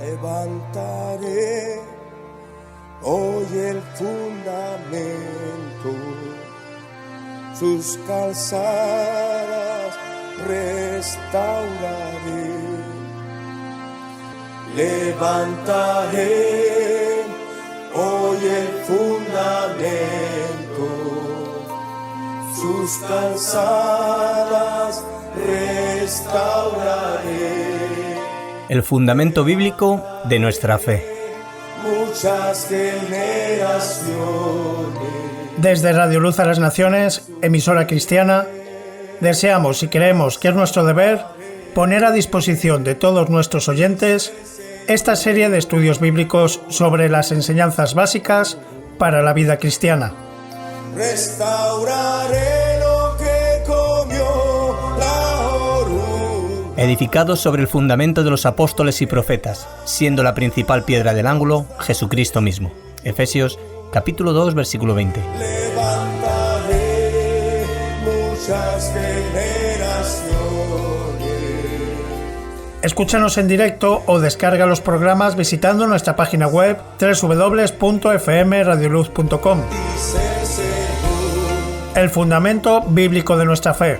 Levantaré hoy el fundamento, sus calzadas restauraré. Levantaré hoy el fundamento, sus calzadas restauraré. El fundamento bíblico de nuestra fe. Muchas generaciones. Desde Radio Luz a las Naciones, emisora cristiana, deseamos y creemos que es nuestro deber poner a disposición de todos nuestros oyentes esta serie de estudios bíblicos sobre las enseñanzas básicas para la vida cristiana. Restauraré lo que comió la oruga. Edificados sobre el fundamento de los apóstoles y profetas, siendo la principal piedra del ángulo Jesucristo mismo. Efesios capítulo 2, versículo 20. Levantaré muchas generaciones. Escúchanos en directo o descarga los programas visitando nuestra página web www.fmradioluz.com. El fundamento bíblico de nuestra fe.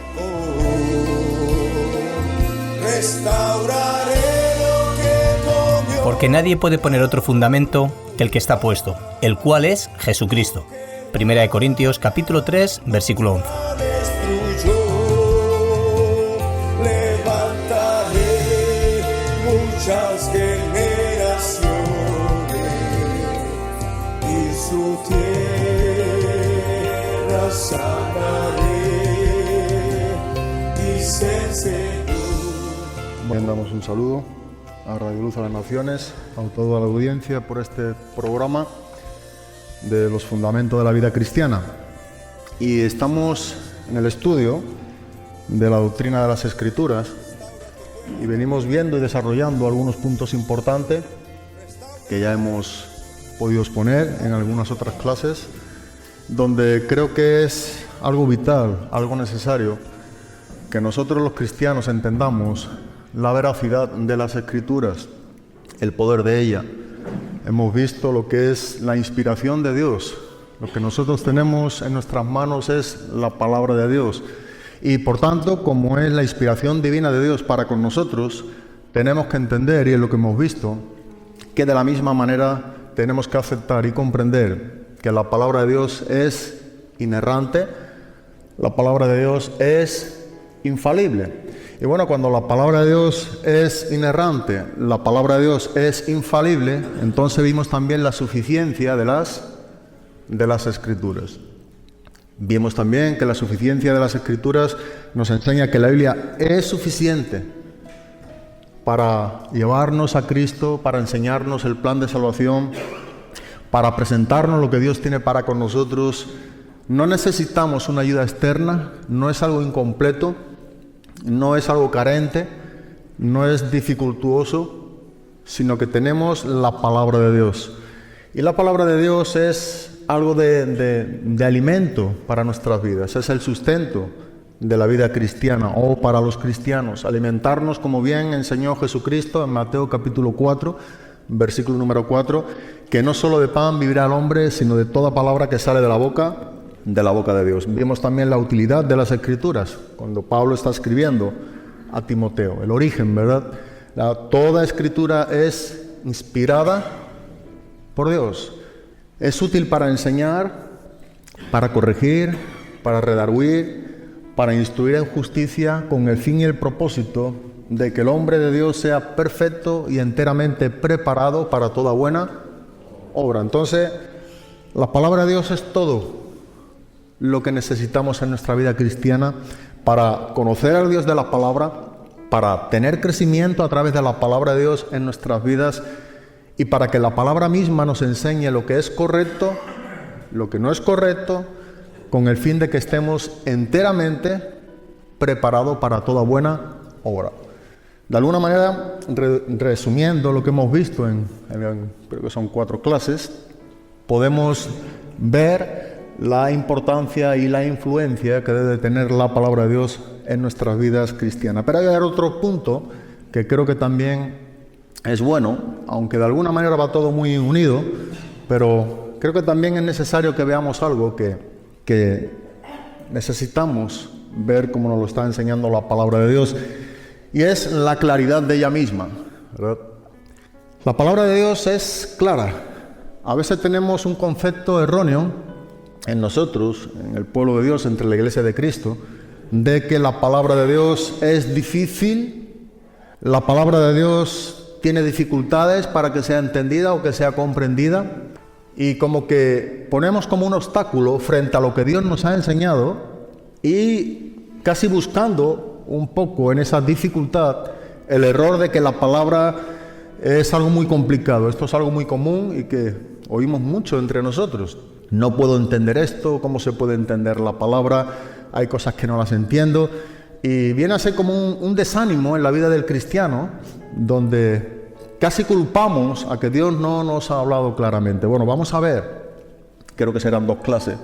Porque nadie puede poner otro fundamento que el que está puesto, el cual es Jesucristo. Primera de Corintios capítulo 3, versículo 11. Muchas generaciones y su tierra sanaré, dice el Señor. Bien, damos un saludo a Radio Luz a las Naciones, a toda la audiencia por este programa de los fundamentos de la vida cristiana. Y estamos en el estudio de la doctrina de las Escrituras y venimos viendo y desarrollando algunos puntos importantes que ya hemos podido exponer en algunas otras clases, donde creo que es algo vital, algo necesario, que nosotros los cristianos entendamos la veracidad de las Escrituras, el poder de ella. Hemos visto lo que es la inspiración de Dios. Lo que nosotros tenemos en nuestras manos es la palabra de Dios. Y por tanto, como es la inspiración divina de Dios para con nosotros, tenemos que entender, y es lo que hemos visto, que de la misma manera tenemos que aceptar y comprender que la palabra de Dios es inerrante, la palabra de Dios es infalible. Y bueno, cuando la palabra de Dios es inerrante, la palabra de Dios es infalible, entonces vimos también la suficiencia de las Escrituras. Vimos también que la suficiencia de las Escrituras nos enseña que la Biblia es suficiente para llevarnos a Cristo, para enseñarnos el plan de salvación, para presentarnos lo que Dios tiene para con nosotros. No necesitamos una ayuda externa, no es algo incompleto, no es algo carente, no es dificultuoso, sino que tenemos la palabra de Dios. Y la palabra de Dios es algo de alimento para nuestras vidas, es el sustento de la vida cristiana o para los cristianos, alimentarnos como bien enseñó Jesucristo en Mateo capítulo 4, versículo número 4, que no solo de pan vivirá el hombre, sino de toda palabra que sale de la boca de Dios. Vimos también la utilidad de las Escrituras, cuando Pablo está escribiendo a Timoteo, el origen, ¿verdad? Toda Escritura es inspirada por Dios. Es útil para enseñar, para corregir, para redarguir, para instruir en justicia, con el fin y el propósito de que el hombre de Dios sea perfecto y enteramente preparado para toda buena obra. Entonces, la palabra de Dios es todo lo que necesitamos en nuestra vida cristiana para conocer al Dios de la palabra, para tener crecimiento a través de la palabra de Dios en nuestras vidas y para que la palabra misma nos enseñe lo que es correcto, lo que no es correcto, con el fin de que estemos enteramente preparados para toda buena obra. De alguna manera, resumiendo lo que hemos visto creo que son 4 clases, podemos ver la importancia y la influencia que debe tener la palabra de Dios en nuestras vidas cristianas. Pero hay otro punto que creo que también es bueno, aunque de alguna manera va todo muy unido, pero creo que también es necesario que veamos algo que necesitamos ver como nos lo está enseñando la palabra de Dios, y es la claridad de ella misma, ¿verdad? La palabra de Dios es clara. A veces tenemos un concepto erróneo en nosotros, en el pueblo de Dios, entre la iglesia de Cristo, de que la palabra de Dios es difícil, la palabra de Dios tiene dificultades para que sea entendida o que sea comprendida, y como que ponemos como un obstáculo frente a lo que Dios nos ha enseñado, y casi buscando un poco en esa dificultad el error de que la palabra es algo muy complicado. Esto es algo muy común y que oímos mucho entre nosotros. No puedo entender esto, ¿cómo se puede entender la palabra? Hay cosas que no las entiendo. Y viene a ser como un desánimo en la vida del cristiano, donde casi culpamos a que Dios no nos ha hablado claramente. Bueno, vamos a ver, creo que serán 2 clases,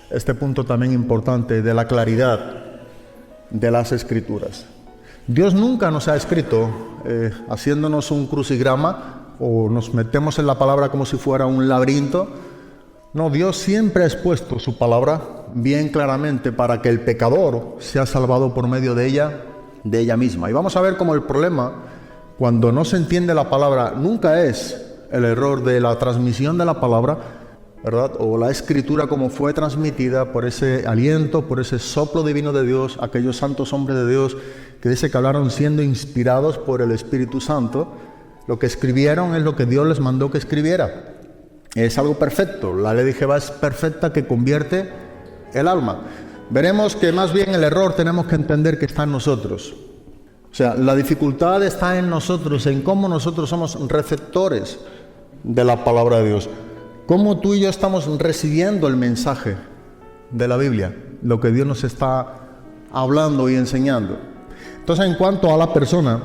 este punto también importante de la claridad de las Escrituras. Dios nunca nos ha escrito haciéndonos un crucigrama o nos metemos en la palabra como si fuera un laberinto. No, Dios siempre ha expuesto su palabra bien claramente para que el pecador sea salvado por medio de ella misma. Y vamos a ver cómo el problema, cuando no se entiende la palabra, nunca es el error de la transmisión de la palabra, ¿verdad? O la escritura como fue transmitida por ese aliento, por ese soplo divino de Dios, aquellos santos hombres de Dios que dice que hablaron siendo inspirados por el Espíritu Santo. Lo que escribieron es lo que Dios les mandó que escribiera. Es algo perfecto. La ley de Jehová es perfecta, que convierte el alma. Veremos que más bien el error tenemos que entender que está en nosotros. O sea, la dificultad está en nosotros, en cómo nosotros somos receptores de la palabra de Dios. Cómo tú y yo estamos recibiendo el mensaje de la Biblia, lo que Dios nos está hablando y enseñando. Entonces, en cuanto a la persona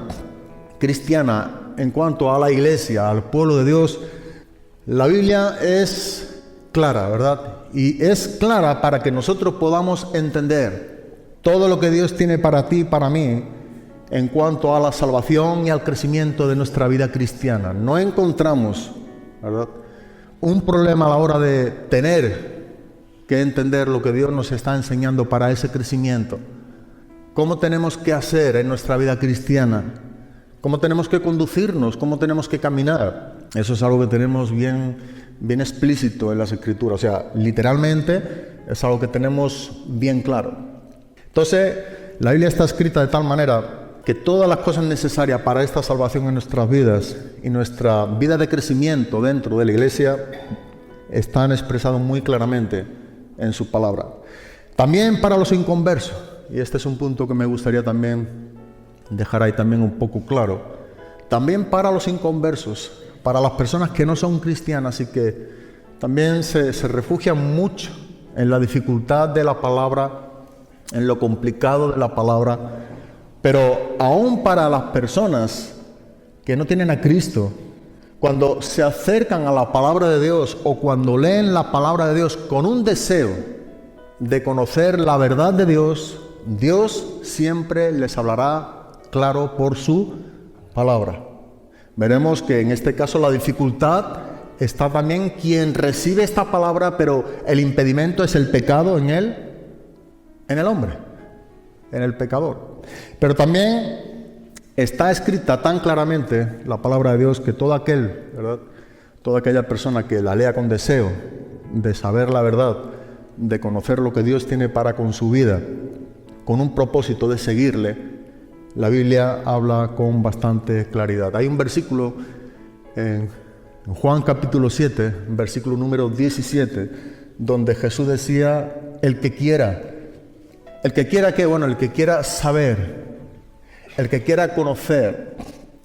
cristiana, en cuanto a la iglesia, al pueblo de Dios, la Biblia es clara, ¿verdad? Y es clara para que nosotros podamos entender todo lo que Dios tiene para ti y para mí en cuanto a la salvación y al crecimiento de nuestra vida cristiana. No encontramos, ¿verdad?, un problema a la hora de tener que entender lo que Dios nos está enseñando para ese crecimiento. ¿Cómo tenemos que hacer en nuestra vida cristiana? ¿Cómo tenemos que conducirnos? ¿Cómo tenemos que caminar? Eso es algo que tenemos bien explícito en las Escrituras. O sea, literalmente es algo que tenemos bien claro. Entonces, la Biblia está escrita de tal manera que todas las cosas necesarias para esta salvación en nuestras vidas y nuestra vida de crecimiento dentro de la iglesia están expresadas muy claramente en su palabra. También para los inconversos, y este es un punto que me gustaría también dejar ahí también un poco claro, también para los inconversos, para las personas que no son cristianas y que también se refugian mucho en la dificultad de la palabra, en lo complicado de la palabra. Pero aún para las personas que no tienen a Cristo, cuando se acercan a la palabra de Dios o cuando leen la palabra de Dios con un deseo de conocer la verdad de Dios, Dios siempre les hablará claro por su palabra. Veremos que en este caso la dificultad está también quien recibe esta palabra, pero el impedimento es el pecado en él, en el hombre, en el pecador. Pero también está escrita tan claramente la palabra de Dios que todo aquel, ¿verdad?, toda aquella persona que la lea con deseo de saber la verdad, de conocer lo que Dios tiene para con su vida, con un propósito de seguirle, la Biblia habla con bastante claridad. Hay un versículo en Juan capítulo 7, versículo número 17, donde Jesús decía: el que quiera ¿qué? Bueno, el que quiera saber, el que quiera conocer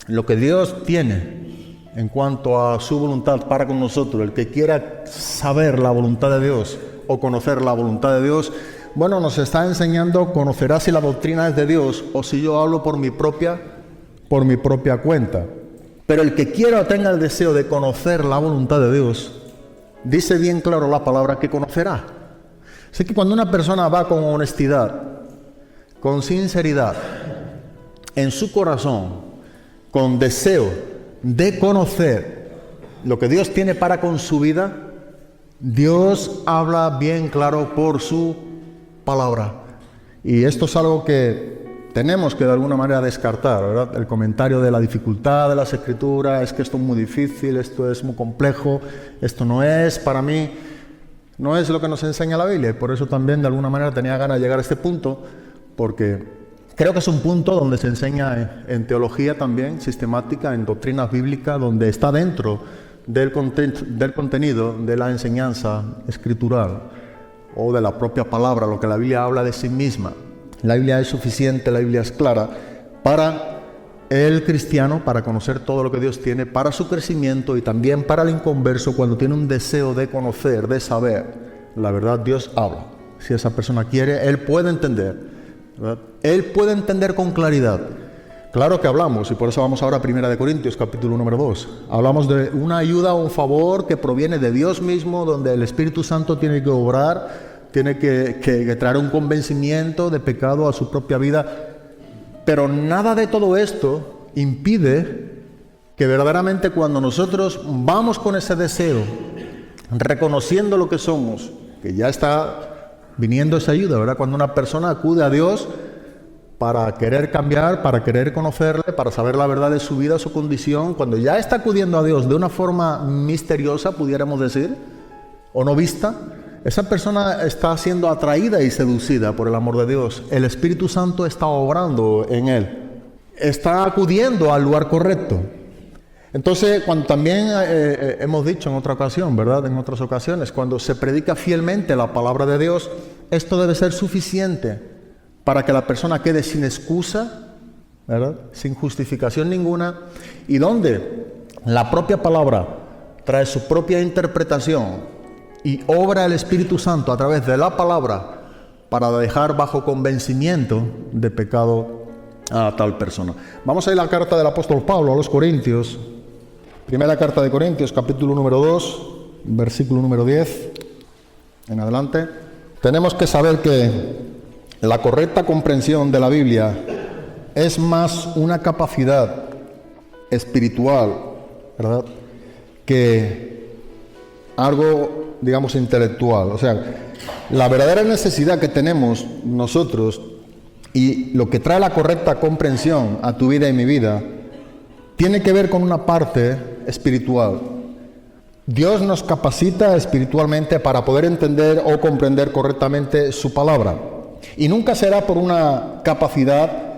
lo que Dios tiene en cuanto a su voluntad para con nosotros, el que quiera saber la voluntad de Dios o conocer la voluntad de Dios, bueno, nos está enseñando, conocerá si la doctrina es de Dios o si yo hablo por mi propia cuenta. Pero el que quiera o tenga el deseo de conocer la voluntad de Dios, dice bien claro la palabra que conocerá. Así que cuando una persona va con honestidad, con sinceridad, en su corazón, con deseo de conocer lo que Dios tiene para con su vida, Dios habla bien claro por su palabra. Y esto es algo que tenemos que de alguna manera descartar, ¿verdad? El comentario de la dificultad de las Escrituras, es que esto es muy difícil, esto es muy complejo, esto no es para mí, no es lo que nos enseña la Biblia. Y por eso también de alguna manera tenía ganas de llegar a este punto, porque creo que es un punto donde se enseña en teología también, sistemática, en doctrinas bíblicas, donde está dentro del contenido de la enseñanza escritural o de la propia palabra, lo que la Biblia habla de sí misma. La Biblia es suficiente, la Biblia es clara para el cristiano, para conocer todo lo que Dios tiene, para su crecimiento, y también para el inconverso cuando tiene un deseo de conocer, de saber. La verdad, Dios habla. Si esa persona quiere, él puede entender, ¿verdad? Él puede entender con claridad. Claro que hablamos, y por eso vamos ahora a 1 Corintios, capítulo número 2. Hablamos de una ayuda o un favor que proviene de Dios mismo, donde el Espíritu Santo tiene que obrar, tiene que traer un convencimiento de pecado a su propia vida. Pero nada de todo esto impide que verdaderamente cuando nosotros vamos con ese deseo, reconociendo lo que somos, que ya está viniendo esa ayuda, ¿verdad? Cuando una persona acude a Dios para querer cambiar, para querer conocerle, para saber la verdad de su vida, su condición, cuando ya está acudiendo a Dios de una forma misteriosa, pudiéramos decir, o no vista, esa persona está siendo atraída y seducida por el amor de Dios. El Espíritu Santo está obrando en él. Está acudiendo al lugar correcto. Entonces, cuando también hemos dicho en otra ocasión, ¿verdad? En otras ocasiones, cuando se predica fielmente la palabra de Dios, esto debe ser suficiente para que la persona quede sin excusa, ¿verdad? Sin justificación ninguna, y donde la propia palabra trae su propia interpretación y obra el Espíritu Santo a través de la palabra para dejar bajo convencimiento de pecado a tal persona. Vamos a ir a la carta del apóstol Pablo a los Corintios, primera carta de Corintios, capítulo número 2, versículo número 10 en adelante. Tenemos que saber que la correcta comprensión de la Biblia es más una capacidad espiritual, ¿verdad?, que algo, digamos, intelectual. O sea, la verdadera necesidad que tenemos nosotros y lo que trae la correcta comprensión a tu vida y mi vida tiene que ver con una parte espiritual. Dios nos capacita espiritualmente para poder entender o comprender correctamente su palabra. Y nunca será por una capacidad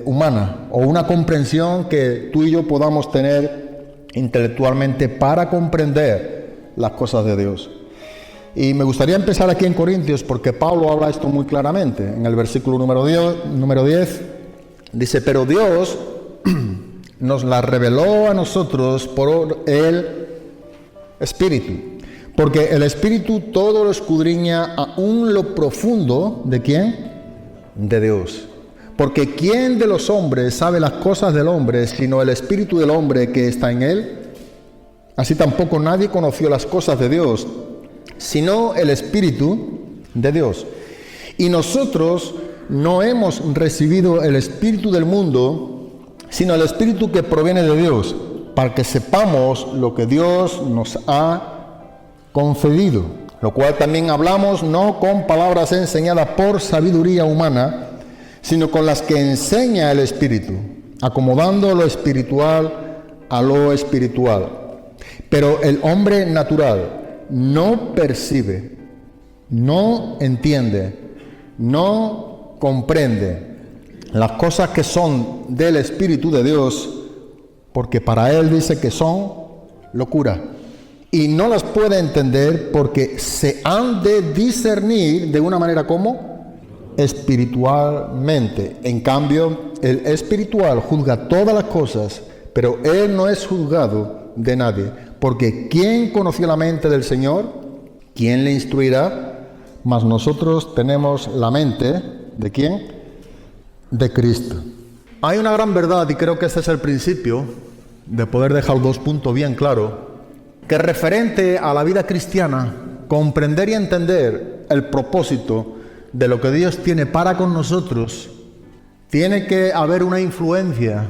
humana o una comprensión que tú y yo podamos tener intelectualmente para comprender las cosas de Dios. Y me gustaría empezar aquí en Corintios porque Pablo habla esto muy claramente. En el versículo número 10 dice: pero Dios nos la reveló a nosotros por el Espíritu, porque el Espíritu todo lo escudriña aún lo profundo, ¿de quién? De Dios. Porque ¿quién de los hombres sabe las cosas del hombre sino el Espíritu del hombre que está en él? Así tampoco nadie conoció las cosas de Dios sino el Espíritu de Dios. Y nosotros no hemos recibido el espíritu del mundo, sino el Espíritu que proviene de Dios, para que sepamos lo que Dios nos ha concedido. Lo cual también hablamos no con palabras enseñadas por sabiduría humana, sino con las que enseña el Espíritu, acomodando lo espiritual a lo espiritual. Pero el hombre natural no percibe, no entiende, no comprende las cosas que son del Espíritu de Dios, porque para él dice que son locura. Y no las puede entender porque se han de discernir de una manera como espiritualmente. En cambio, el espiritual juzga todas las cosas, pero él no es juzgado de nadie. Porque ¿quién conoció la mente del Señor? ¿Quién le instruirá? Mas nosotros tenemos la mente, ¿de quién? De Cristo. Hay una gran verdad, y creo que este es el principio de poder dejar dos puntos bien claros, que referente a la vida cristiana, comprender y entender el propósito de lo que Dios tiene para con nosotros, tiene que haber una influencia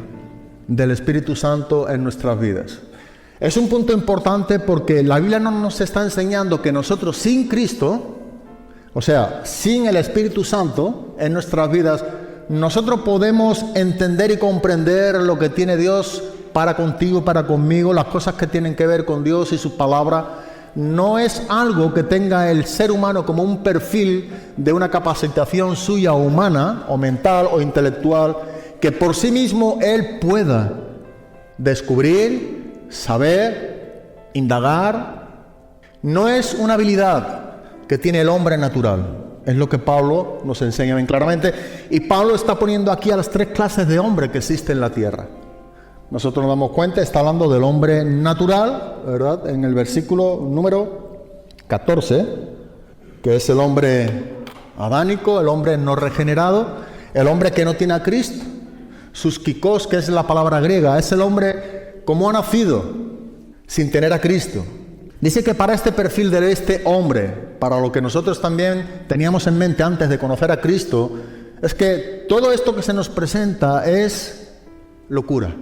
del Espíritu Santo en nuestras vidas. Es un punto importante porque la Biblia no nos está enseñando que nosotros sin Cristo, o sea, sin el Espíritu Santo en nuestras vidas, nosotros podemos entender y comprender lo que tiene Dios para contigo, para conmigo, las cosas que tienen que ver con Dios y su palabra. No es algo que tenga el ser humano como un perfil de una capacitación suya humana o mental o intelectual que por sí mismo él pueda descubrir, saber, indagar. No es una habilidad que tiene el hombre natural. Es lo que Pablo nos enseña bien claramente. Y Pablo está poniendo aquí a las tres clases de hombre que existen en la tierra. Nosotros nos damos cuenta, está hablando del hombre natural, ¿verdad? En el versículo número 14, que es el hombre adánico, el hombre no regenerado, el hombre que no tiene a Cristo. Suskikos, que es la palabra griega, es el hombre como ha nacido, sin tener a Cristo. Dice que para este perfil de este hombre, para lo que nosotros también teníamos en mente antes de conocer a Cristo, es que todo esto que se nos presenta es locura.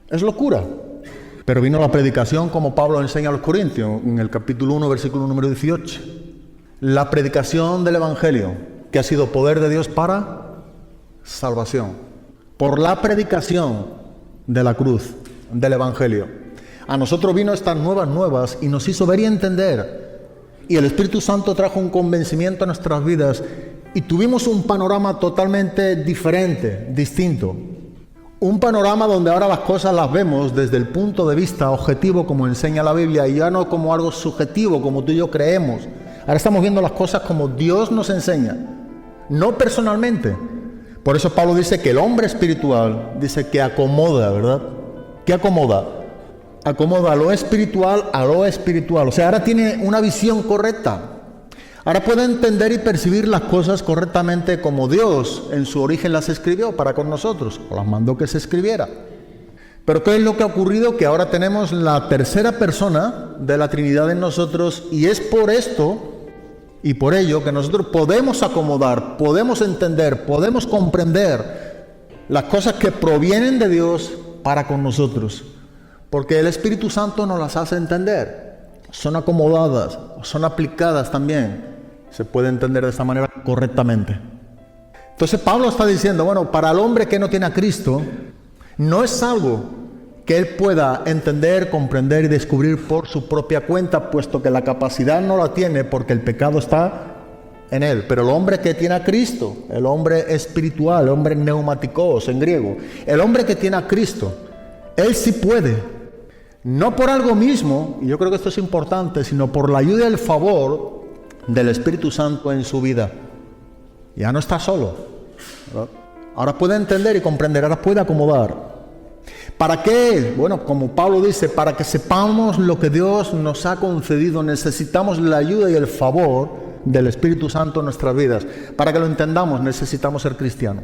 Es locura. Pero vino la predicación, como Pablo enseña a los Corintios, en el capítulo 1, versículo número 18. La predicación del Evangelio, que ha sido poder de Dios para salvación. Por la predicación de la cruz, del Evangelio. A nosotros vino estas nuevas y nos hizo ver y entender. Y el Espíritu Santo trajo un convencimiento a nuestras vidas y tuvimos un panorama totalmente diferente, distinto. Un panorama donde ahora las cosas las vemos desde el punto de vista objetivo, como enseña la Biblia, y ya no como algo subjetivo, como tú y yo creemos. Ahora estamos viendo las cosas como Dios nos enseña, no personalmente. Por eso Pablo dice que el hombre espiritual, dice que acomoda, ¿verdad? ¿Qué acomoda? Acomoda lo espiritual a lo espiritual. O sea, ahora tiene una visión correcta. Ahora puede entender y percibir las cosas correctamente como Dios en su origen las escribió para con nosotros, o las mandó que se escribiera. Pero ¿qué es lo que ha ocurrido? Que ahora tenemos la tercera persona de la Trinidad en nosotros, y es por esto y por ello que nosotros podemos acomodar, podemos entender, podemos comprender las cosas que provienen de Dios para con nosotros. Porque el Espíritu Santo nos las hace entender. Son acomodadas, son aplicadas también. Se puede entender de esta manera correctamente. Entonces Pablo está diciendo, bueno, para el hombre que no tiene a Cristo, no es algo que él pueda entender, comprender y descubrir por su propia cuenta, puesto que la capacidad no la tiene porque el pecado está en él. Pero el hombre que tiene a Cristo, el hombre espiritual, el hombre neumáticos en griego, el hombre que tiene a Cristo, él sí puede. No por algo mismo, y yo creo que esto es importante, sino por la ayuda y el favor del Espíritu Santo en su vida. Ya no está solo, ¿verdad? Ahora puede entender y comprender, ahora puede acomodar. ¿Para qué? Bueno, como Pablo dice, para que sepamos lo que Dios nos ha concedido, necesitamos la ayuda y el favor del Espíritu Santo en nuestras vidas. Para que lo entendamos, necesitamos ser cristianos.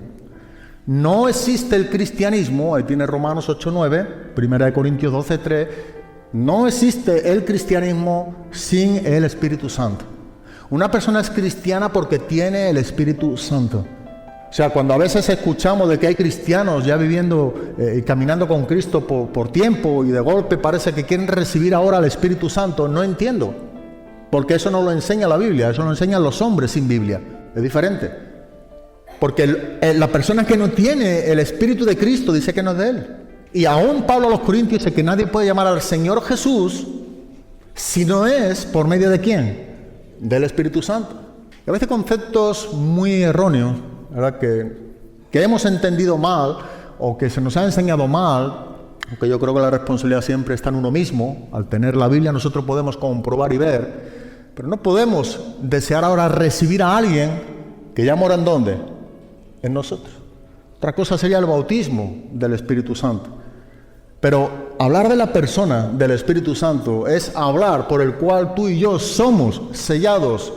No existe el cristianismo, ahí tiene Romanos 8:9, 1 Corintios 12:3, no existe el cristianismo sin el Espíritu Santo. Una persona es cristiana porque tiene el Espíritu Santo. O sea, cuando a veces escuchamos de que hay cristianos ya viviendo y caminando con Cristo por tiempo y de golpe parece que quieren recibir ahora el Espíritu Santo, no entiendo. Porque eso no lo enseña la Biblia, eso lo enseñan los hombres sin Biblia. Es diferente. Porque la persona que no tiene el Espíritu de Cristo dice que no es de Él. Y aún Pablo a los Corintios dice que nadie puede llamar al Señor Jesús si no es por medio de ¿quién? Del Espíritu Santo. Y a veces conceptos muy erróneos, ¿verdad? Que hemos entendido mal o que se nos ha enseñado mal, aunque yo creo que la responsabilidad siempre está en uno mismo. Al tener la Biblia nosotros podemos comprobar y ver, pero no podemos desear ahora recibir a alguien que ya mora en ¿dónde? En nosotros. Otra cosa sería el bautismo del Espíritu Santo. Pero hablar de la persona del Espíritu Santo es hablar por el cual tú y yo somos sellados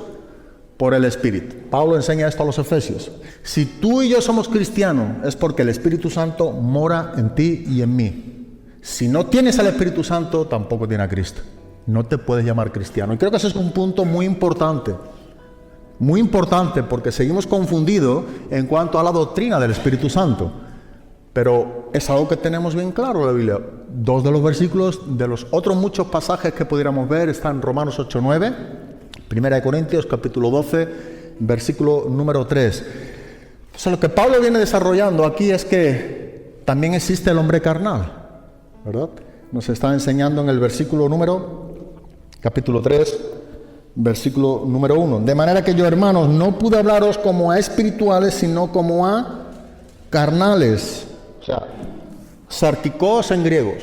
por el Espíritu. Pablo enseña esto a los Efesios. Si tú y yo somos cristianos es porque el Espíritu Santo mora en ti y en mí. Si no tienes al Espíritu Santo, tampoco tienes a Cristo. No te puedes llamar cristiano. Y creo que ese es un punto muy importante. Muy importante porque seguimos confundidos en cuanto a la doctrina del Espíritu Santo. Pero es algo que tenemos bien claro en la Biblia. 2 de los versículos de los otros muchos pasajes que pudiéramos ver están en Romanos 8:9, 1 Corintios capítulo 12, versículo número 3. O sea, lo que Pablo viene desarrollando aquí es que también existe el hombre carnal, ¿verdad? Nos está enseñando en el versículo capítulo 3, versículo número 1. De manera que yo, hermanos, no pude hablaros como a espirituales, sino como a carnales. O sea, sarkikos en griego.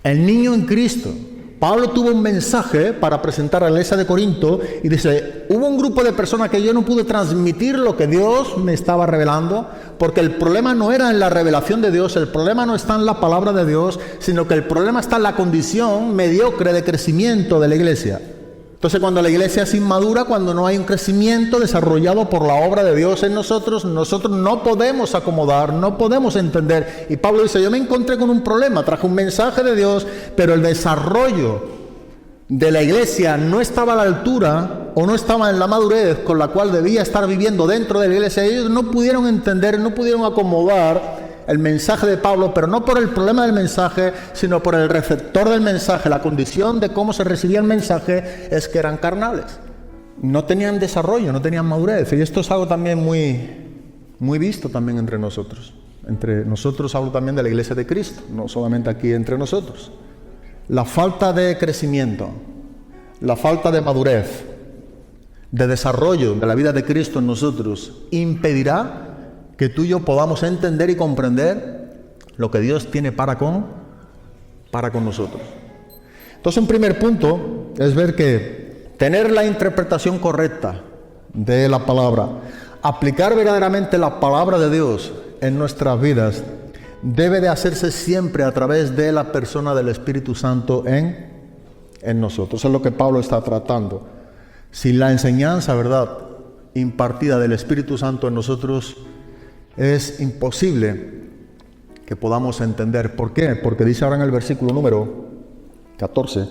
El niño en Cristo. Pablo tuvo un mensaje para presentar a la iglesia de Corinto y dice, hubo un grupo de personas que yo no pude transmitir lo que Dios me estaba revelando, porque el problema no era en la revelación de Dios, el problema no está en la palabra de Dios, sino que el problema está en la condición mediocre de crecimiento de la iglesia. Entonces, cuando la iglesia es inmadura, cuando no hay un crecimiento desarrollado por la obra de Dios en nosotros no podemos acomodar, no podemos entender. Y Pablo dice, yo me encontré con un problema, traje un mensaje de Dios, pero el desarrollo de la iglesia no estaba a la altura o no estaba en la madurez con la cual debía estar viviendo dentro de la iglesia. Ellos no pudieron entender, no pudieron acomodar el mensaje de Pablo, pero no por el problema del mensaje, sino por el receptor del mensaje. La condición de cómo se recibía el mensaje es que eran carnales. No tenían desarrollo, no tenían madurez. Y esto es algo también muy visto también entre nosotros. Entre nosotros hablo también de la iglesia de Cristo, no solamente aquí entre nosotros. La falta de crecimiento, la falta de madurez, de desarrollo de la vida de Cristo en nosotros impedirá que tú y yo podamos entender y comprender lo que Dios tiene para con nosotros. Entonces, un primer punto es ver que tener la interpretación correcta de la palabra, aplicar verdaderamente la palabra de Dios en nuestras vidas, debe de hacerse siempre a través de la persona del Espíritu Santo en nosotros. Eso es lo que Pablo está tratando. Sin la enseñanza, ¿verdad?, impartida del Espíritu Santo en nosotros, es imposible que podamos entender. ¿Por qué? Porque dice ahora en el versículo número 14,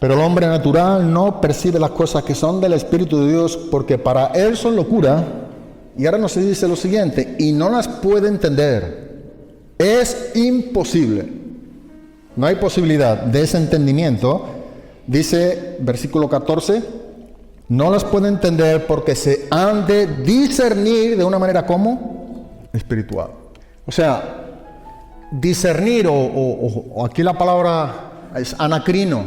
pero el hombre natural no percibe las cosas que son del Espíritu de Dios, porque para él son locura. Y ahora nos dice lo siguiente, y no las puede entender. Es imposible. No hay posibilidad de ese entendimiento. Dice versículo 14, no las puede entender porque se han de discernir de una manera como espiritual. O sea, discernir o aquí la palabra es anacrino.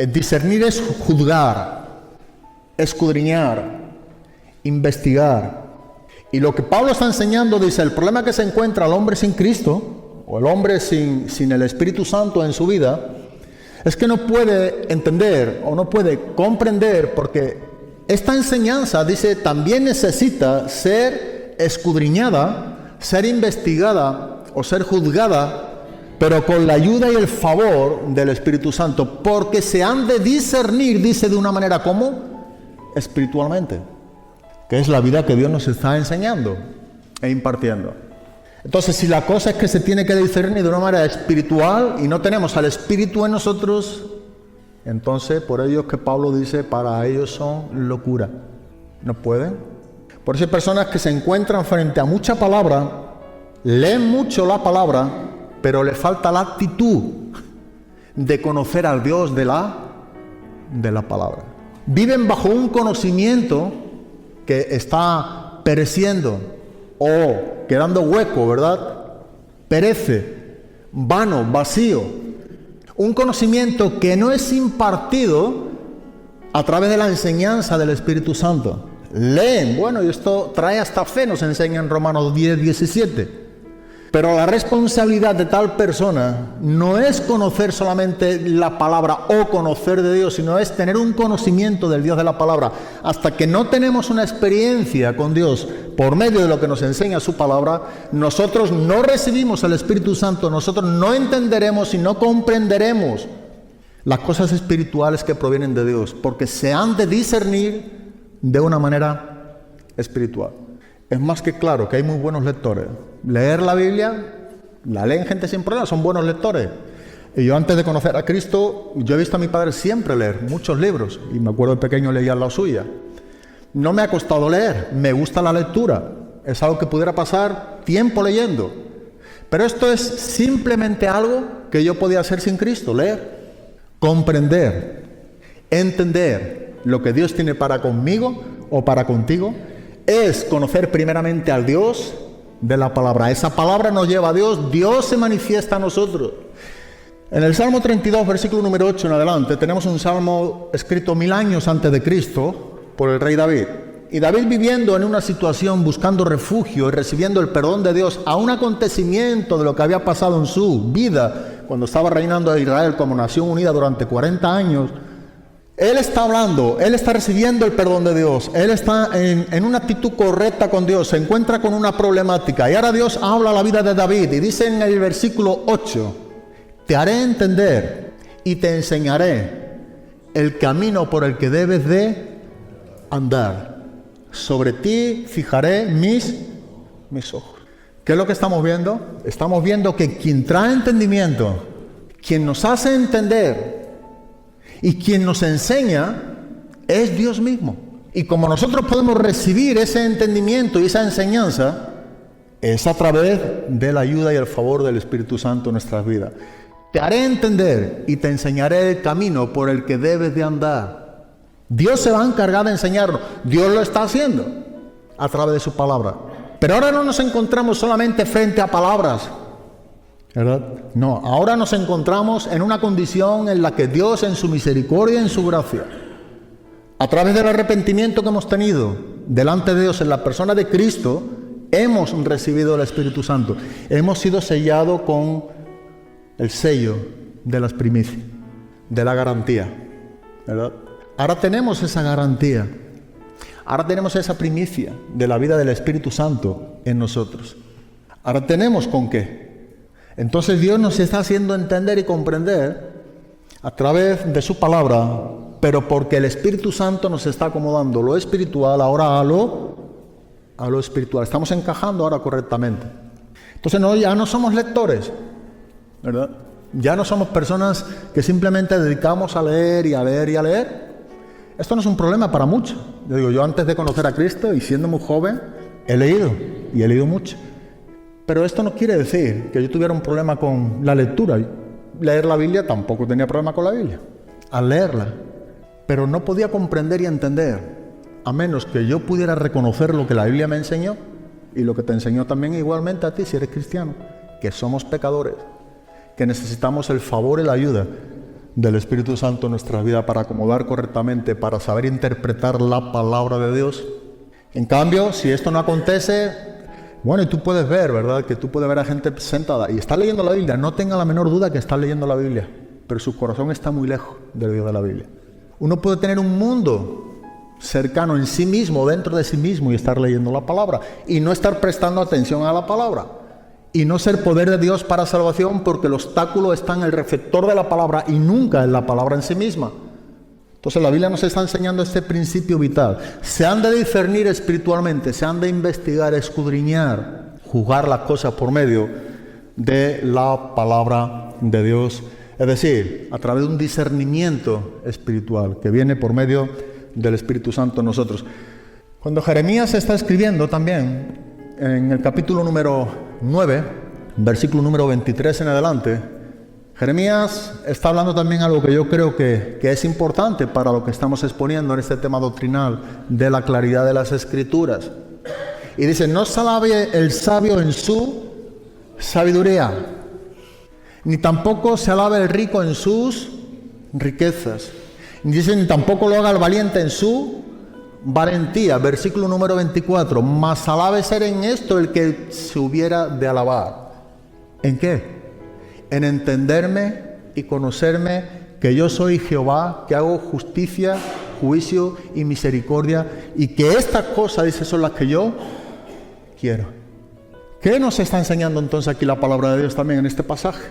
Discernir es juzgar, escudriñar, investigar. Y lo que Pablo está enseñando, dice, el problema que se encuentra el hombre sin Cristo o el hombre sin el Espíritu Santo en su vida es que no puede entender o no puede comprender, porque esta enseñanza, dice, también necesita ser escudriñada, ser investigada o ser juzgada, pero con la ayuda y el favor del Espíritu Santo, porque se han de discernir, dice, de una manera como espiritualmente, que es la vida que Dios nos está enseñando e impartiendo. Entonces, si la cosa es que se tiene que discernir de una manera espiritual y no tenemos al Espíritu en nosotros, entonces por ello es que Pablo dice, para ellos son locura. No pueden. Por eso hay personas que se encuentran frente a mucha palabra, leen mucho la palabra, pero le falta la actitud de conocer al Dios de la palabra. Viven bajo un conocimiento que está pereciendo o quedando hueco, ¿verdad? Perece, vano, vacío. Un conocimiento que no es impartido a través de la enseñanza del Espíritu Santo. Leen, bueno, y esto trae hasta fe, nos enseña en Romanos 10, 17. Pero la responsabilidad de tal persona no es conocer solamente la palabra o conocer de Dios, sino es tener un conocimiento del Dios de la palabra. Hasta que no tenemos una experiencia con Dios por medio de lo que nos enseña su palabra, nosotros no recibimos el Espíritu Santo, nosotros no entenderemos y no comprenderemos las cosas espirituales que provienen de Dios, porque se han de discernir de una manera espiritual. Es más que claro que hay muy buenos lectores. Leer la Biblia, la leen gente sin problema, son buenos lectores. Y yo antes de conocer a Cristo, yo he visto a mi padre siempre leer muchos libros. Y me acuerdo de pequeño leía la suya. No me ha costado leer, me gusta la lectura. Es algo que pudiera pasar tiempo leyendo. Pero esto es simplemente algo que yo podía hacer sin Cristo, leer, comprender, entender lo que Dios tiene para conmigo o para contigo. Es conocer primeramente al Dios de la palabra. Esa palabra nos lleva a Dios, Dios se manifiesta a nosotros. En el Salmo 32, versículo número 8 en adelante, tenemos un salmo escrito 1000 años antes de Cristo por el rey David. Y David, viviendo en una situación, buscando refugio y recibiendo el perdón de Dios a un acontecimiento de lo que había pasado en su vida cuando estaba reinando a Israel como nación unida durante 40 años, él está hablando, él está recibiendo el perdón de Dios, él está en una actitud correcta con Dios, se encuentra con una problemática. Y ahora Dios habla a la vida de David y dice en el versículo 8, te haré entender y te enseñaré el camino por el que debes de andar. Sobre ti fijaré mis ojos. ¿Qué es lo que estamos viendo? Estamos viendo que quien trae entendimiento, quien nos hace entender y quien nos enseña es Dios mismo. Y como nosotros podemos recibir ese entendimiento y esa enseñanza, es a través de la ayuda y el favor del Espíritu Santo en nuestras vidas. Te haré entender y te enseñaré el camino por el que debes de andar. Dios se va a encargar de enseñarnos. Dios lo está haciendo a través de su palabra. Pero ahora no nos encontramos solamente frente a palabras, ¿verdad? No, ahora nos encontramos en una condición en la que Dios, en su misericordia y en su gracia, a través del arrepentimiento que hemos tenido delante de Dios en la persona de Cristo, hemos recibido el Espíritu Santo. Hemos sido sellados con el sello de las primicias, de la garantía, ¿verdad? Ahora tenemos esa garantía. Ahora tenemos esa primicia de la vida del Espíritu Santo en nosotros. Ahora tenemos con qué. Entonces Dios nos está haciendo entender y comprender a través de su palabra, pero porque el Espíritu Santo nos está acomodando lo espiritual ahora a lo espiritual. Estamos encajando ahora correctamente. Entonces ya no somos lectores, ¿verdad? Ya no somos personas que simplemente dedicamos a leer y a leer y a leer. Esto no es un problema para muchos. Yo antes de conocer a Cristo y siendo muy joven, he leído y he leído mucho. Pero esto no quiere decir que yo tuviera un problema con la lectura. Leer la Biblia tampoco tenía problema con la Biblia, al leerla. Pero no podía comprender y entender, a menos que yo pudiera reconocer lo que la Biblia me enseñó y lo que te enseñó también igualmente a ti si eres cristiano, que somos pecadores, que necesitamos el favor y la ayuda del Espíritu Santo en nuestra vida para acomodar correctamente, para saber interpretar la palabra de Dios. En cambio, si esto no acontece, bueno, y tú puedes ver, ¿verdad? Que tú puedes ver a gente sentada y está leyendo la Biblia. No tenga la menor duda que está leyendo la Biblia, pero su corazón está muy lejos del Dios de la Biblia. Uno puede tener un mundo cercano en sí mismo, dentro de sí mismo, y estar leyendo la palabra y no estar prestando atención a la palabra. Y no ser poder de Dios para salvación, porque el obstáculo está en el receptor de la palabra y nunca en la palabra en sí misma. Entonces la Biblia nos está enseñando este principio vital. Se han de discernir espiritualmente, se han de investigar, escudriñar, juzgar las cosas por medio de la palabra de Dios. Es decir, a través de un discernimiento espiritual que viene por medio del Espíritu Santo en nosotros. Cuando Jeremías está escribiendo también, en el capítulo número 9, versículo número 23 en adelante, Jeremías está hablando también algo que yo creo que es importante para lo que estamos exponiendo en este tema doctrinal de la claridad de las Escrituras. Y dice, no se alabe el sabio en su sabiduría, ni tampoco se alabe el rico en sus riquezas. Dice, ni tampoco lo haga el valiente en su valentía. Versículo número 24, mas alabe ser en esto el que se hubiera de alabar. ¿En qué? En entenderme y conocerme que yo soy Jehová, que hago justicia, juicio y misericordia, y que estas cosas, dice, son las que yo quiero. ¿Qué nos está enseñando entonces aquí la palabra de Dios también en este pasaje?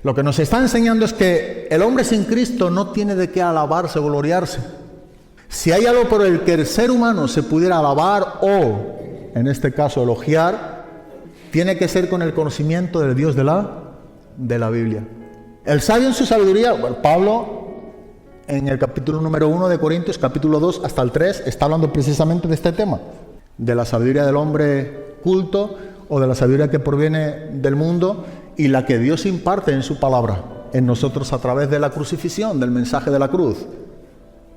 Lo que nos está enseñando es que el hombre sin Cristo no tiene de qué alabarse o gloriarse. Si hay algo por el que el ser humano se pudiera alabar o, en este caso, elogiar, tiene que ser con el conocimiento del Dios de la Biblia. El sabio en su sabiduría, bueno, Pablo, en el capítulo número 1 de Corintios, capítulo 2 hasta el 3, está hablando precisamente de este tema, de la sabiduría del hombre culto o de la sabiduría que proviene del mundo y la que Dios imparte en su palabra, en nosotros a través de la crucifixión, del mensaje de la cruz.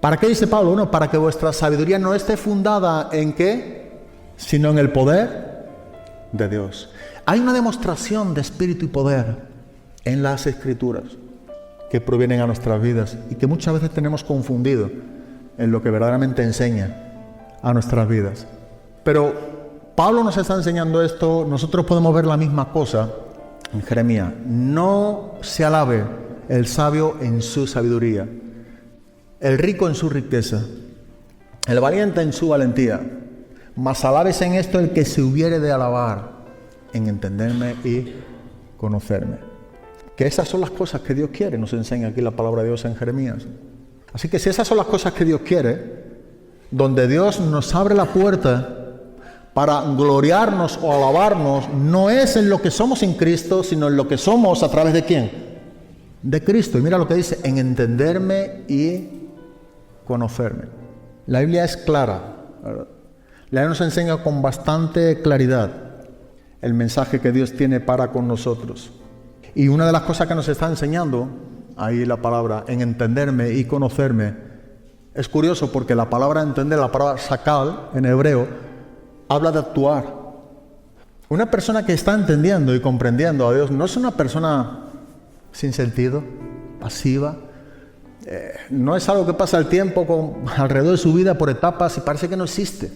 ¿Para qué dice Pablo? Bueno, para que vuestra sabiduría no esté fundada en ¿qué? Sino en el poder de Dios. Hay una demostración de espíritu y poder en las Escrituras que provienen a nuestras vidas y que muchas veces tenemos confundido en lo que verdaderamente enseña a nuestras vidas. Pero Pablo nos está enseñando esto, nosotros podemos ver la misma cosa en Jeremías. No se alabe el sabio en su sabiduría, el rico en su riqueza, el valiente en su valentía, mas alábese en esto el que se hubiere de alabar, en entenderme y conocerme. Que esas son las cosas que Dios quiere, nos enseña aquí la palabra de Dios en Jeremías. Así que si esas son las cosas que Dios quiere, donde Dios nos abre la puerta para gloriarnos o alabarnos, no es en lo que somos en Cristo, sino en lo que somos a través de ¿quién? De Cristo. Y mira lo que dice, en entenderme y conocerme. La Biblia es clara, ¿verdad? La Biblia nos enseña con bastante claridad el mensaje que Dios tiene para con nosotros. Y una de las cosas que nos está enseñando ahí la palabra, en entenderme y conocerme, es curioso porque la palabra entender, la palabra shakal en hebreo, habla de actuar. Una persona que está entendiendo y comprendiendo a Dios no es una persona sin sentido, pasiva. No es algo que pasa el tiempo alrededor de su vida por etapas y parece que no existe.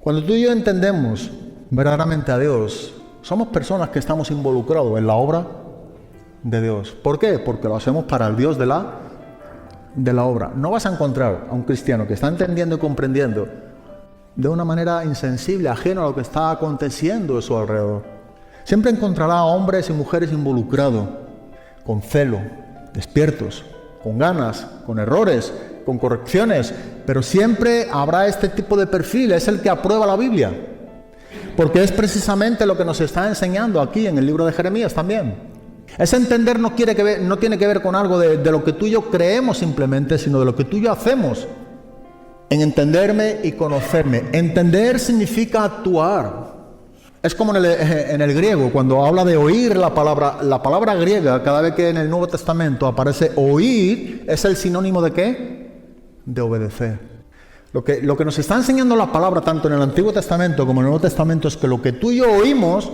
Cuando tú y yo entendemos verdaderamente a Dios, somos personas que estamos involucrados en la obra de Dios. ¿Por qué? Porque lo hacemos para el Dios de la obra. No vas a encontrar a un cristiano que está entendiendo y comprendiendo de una manera insensible, ajeno a lo que está aconteciendo a su alrededor. Siempre encontrará a hombres y mujeres involucrados, con celo, despiertos, con ganas, con errores, con correcciones, pero siempre habrá este tipo de perfil, es el que aprueba la Biblia, porque es precisamente lo que nos está enseñando aquí en el libro de Jeremías también. Ese entender no tiene que ver con algo de lo que tú y yo creemos simplemente, sino de lo que tú y yo hacemos. En entenderme y conocerme. Entender significa actuar. Es como en el griego, cuando habla de oír la palabra griega, cada vez que en el Nuevo Testamento aparece oír, es el sinónimo de ¿qué? De obedecer. Lo que nos está enseñando la palabra, tanto en el Antiguo Testamento como en el Nuevo Testamento, es que lo que tú y yo oímos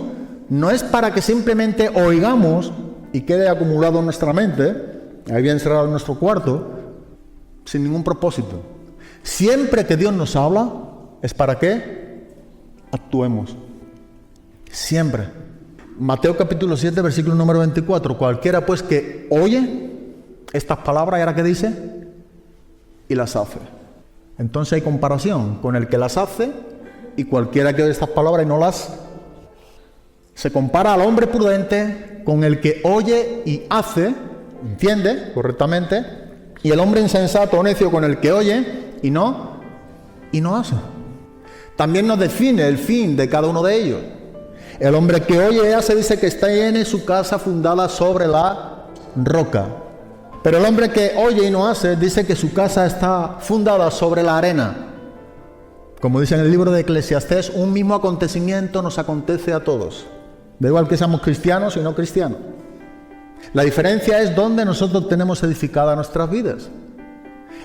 no es para que simplemente oigamos y quede acumulado en nuestra mente, ahí bien encerrado en nuestro cuarto, sin ningún propósito. Siempre que Dios nos habla, es para que actuemos. Siempre. Mateo capítulo 7, versículo número 24. Cualquiera pues que oye estas palabras, ¿y ahora qué dice? Y las hace. Entonces hay comparación con el que las hace y cualquiera que oye estas palabras y no las... Se compara al hombre prudente con el que oye y hace, entiende correctamente, y el hombre insensato o necio con el que oye y no hace. También nos define el fin de cada uno de ellos. El hombre que oye y hace dice que está en su casa fundada sobre la roca. Pero el hombre que oye y no hace dice que su casa está fundada sobre la arena. Como dice en el libro de Eclesiastés, un mismo acontecimiento nos acontece a todos. Da igual que seamos cristianos y no cristianos. La diferencia es dónde nosotros tenemos edificadas nuestras vidas.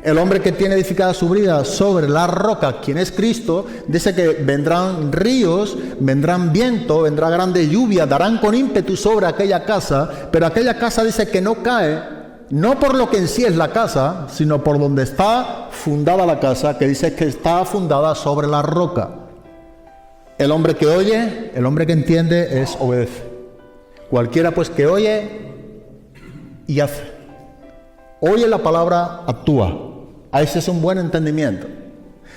El hombre que tiene edificada su vida sobre la roca, quien es Cristo, dice que vendrán ríos, vendrán viento, vendrá grande lluvia, darán con ímpetu sobre aquella casa, pero aquella casa dice que no cae, no por lo que en sí es la casa, sino por donde está fundada la casa, que dice que está fundada sobre la roca. El hombre que oye, el hombre que entiende, es obedece. Cualquiera pues que oye y hace. Oye la palabra, actúa. A ese es un buen entendimiento.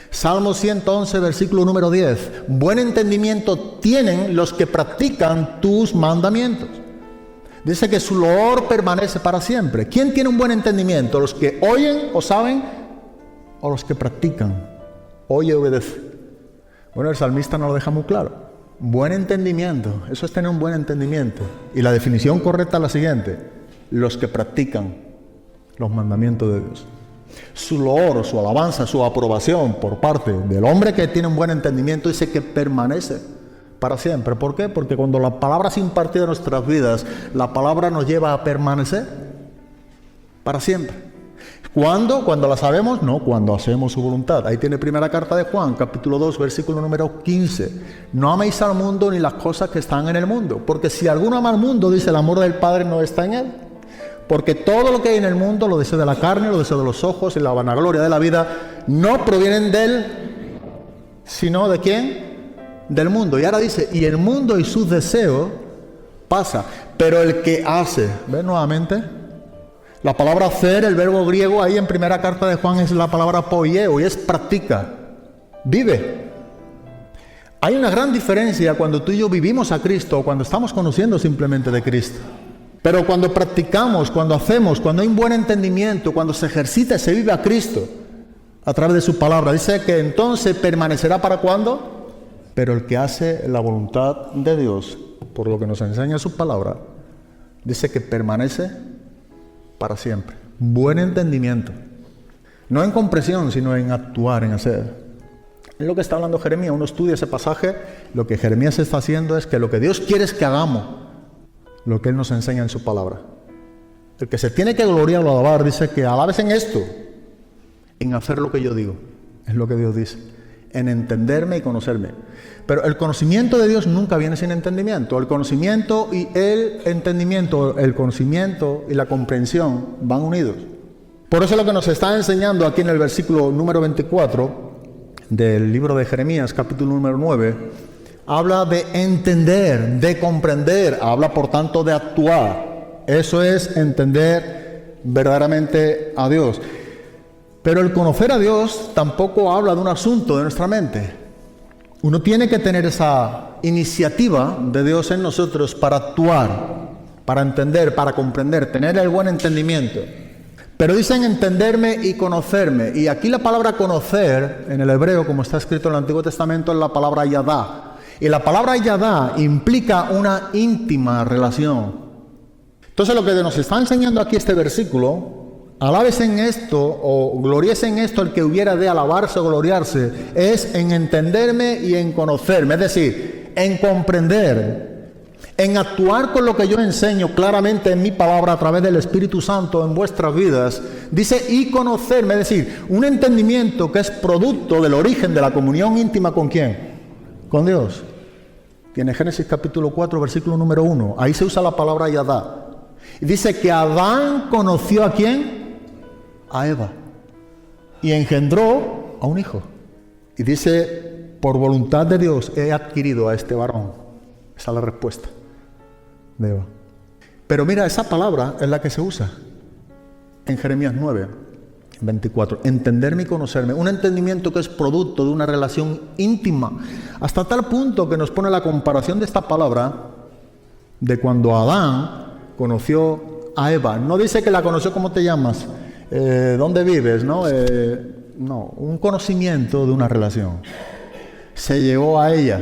Salmo 111, versículo número 10. Buen entendimiento tienen los que practican tus mandamientos. Dice que su loor permanece para siempre. ¿Quién tiene un buen entendimiento? ¿Los que oyen o saben o los que practican? Oye y obedece. Bueno, el salmista nos lo deja muy claro. Buen entendimiento, eso es tener un buen entendimiento. Y la definición correcta es la siguiente: los que practican los mandamientos de Dios. Su loor, su alabanza, su aprobación por parte del hombre que tiene un buen entendimiento dice que permanece para siempre. ¿Por qué? Porque cuando la palabra es impartida en nuestras vidas, la palabra nos lleva a permanecer para siempre. ¿Cuándo? ¿Cuando la sabemos? No, cuando hacemos su voluntad. Ahí tiene primera carta de Juan, capítulo 2, versículo número 15. No améis al mundo ni las cosas que están en el mundo, porque si alguno ama al mundo, dice, el amor del Padre no está en él. Porque todo lo que hay en el mundo, los deseos de la carne, los deseos de los ojos y la vanagloria de la vida, no provienen de él, sino ¿de quién? Del mundo. Y ahora dice, y el mundo y sus deseos pasa, pero el que hace, ¿ves nuevamente? La palabra hacer, el verbo griego ahí en primera carta de Juan es la palabra poieo y es practica, vive. Hay una gran diferencia cuando tú y yo vivimos a Cristo o cuando estamos conociendo simplemente de Cristo. Pero cuando practicamos, cuando hacemos, cuando hay un buen entendimiento, cuando se ejercita y se vive a Cristo a través de su palabra, dice que entonces permanecerá ¿para cuándo? Pero el que hace la voluntad de Dios, por lo que nos enseña su palabra, dice que permanece para siempre. Buen entendimiento. No en comprensión, sino en actuar, en hacer. Es lo que está hablando Jeremías. Uno estudia ese pasaje. Lo que Jeremías está haciendo es que lo que Dios quiere es que hagamos lo que Él nos enseña en su palabra. El que se tiene que gloriar o alabar, dice que alabes en esto, en hacer lo que yo digo. Es lo que Dios dice. En entenderme y conocerme. Pero el conocimiento de Dios nunca viene sin entendimiento. El conocimiento y el entendimiento, el conocimiento y la comprensión van unidos. Por eso lo que nos está enseñando aquí en el versículo número 24 del libro de Jeremías, capítulo número 9, habla de entender, de comprender, habla por tanto de actuar. Eso es entender verdaderamente a Dios. Pero el conocer a Dios tampoco habla de un asunto de nuestra mente. Uno tiene que tener esa iniciativa de Dios en nosotros para actuar, para entender, para comprender, tener el buen entendimiento. Pero dicen entenderme y conocerme. Y aquí la palabra conocer, en el hebreo, como está escrito en el Antiguo Testamento, es la palabra yadá. Y la palabra yadá implica una íntima relación. Entonces lo que nos está enseñando aquí este versículo, alabes en esto o gloríese en esto el que hubiera de alabarse o gloriarse, es en entenderme y en conocerme, es decir, en comprender, en actuar con lo que yo enseño claramente en mi palabra a través del Espíritu Santo en vuestras vidas. Dice y conocerme, es decir, un entendimiento que es producto del origen de la comunión íntima ¿con quién? Con Dios. Tiene Génesis capítulo 4 versículo número 1, ahí se usa la palabra yadá. Y dice que Adán conoció ¿a quién? A Eva, y engendró a un hijo. Y dice, por voluntad de Dios he adquirido a este varón. Esa es la respuesta de Eva. Pero mira, esa palabra es la que se usa en Jeremías 9, 24. Entenderme y conocerme. Un entendimiento que es producto de una relación íntima. Hasta tal punto que nos pone la comparación de esta palabra de cuando Adán conoció a Eva. No dice que la conoció, ¿cómo te llamas? ¿Dónde vives? No, un conocimiento de una relación. Se llegó a ella,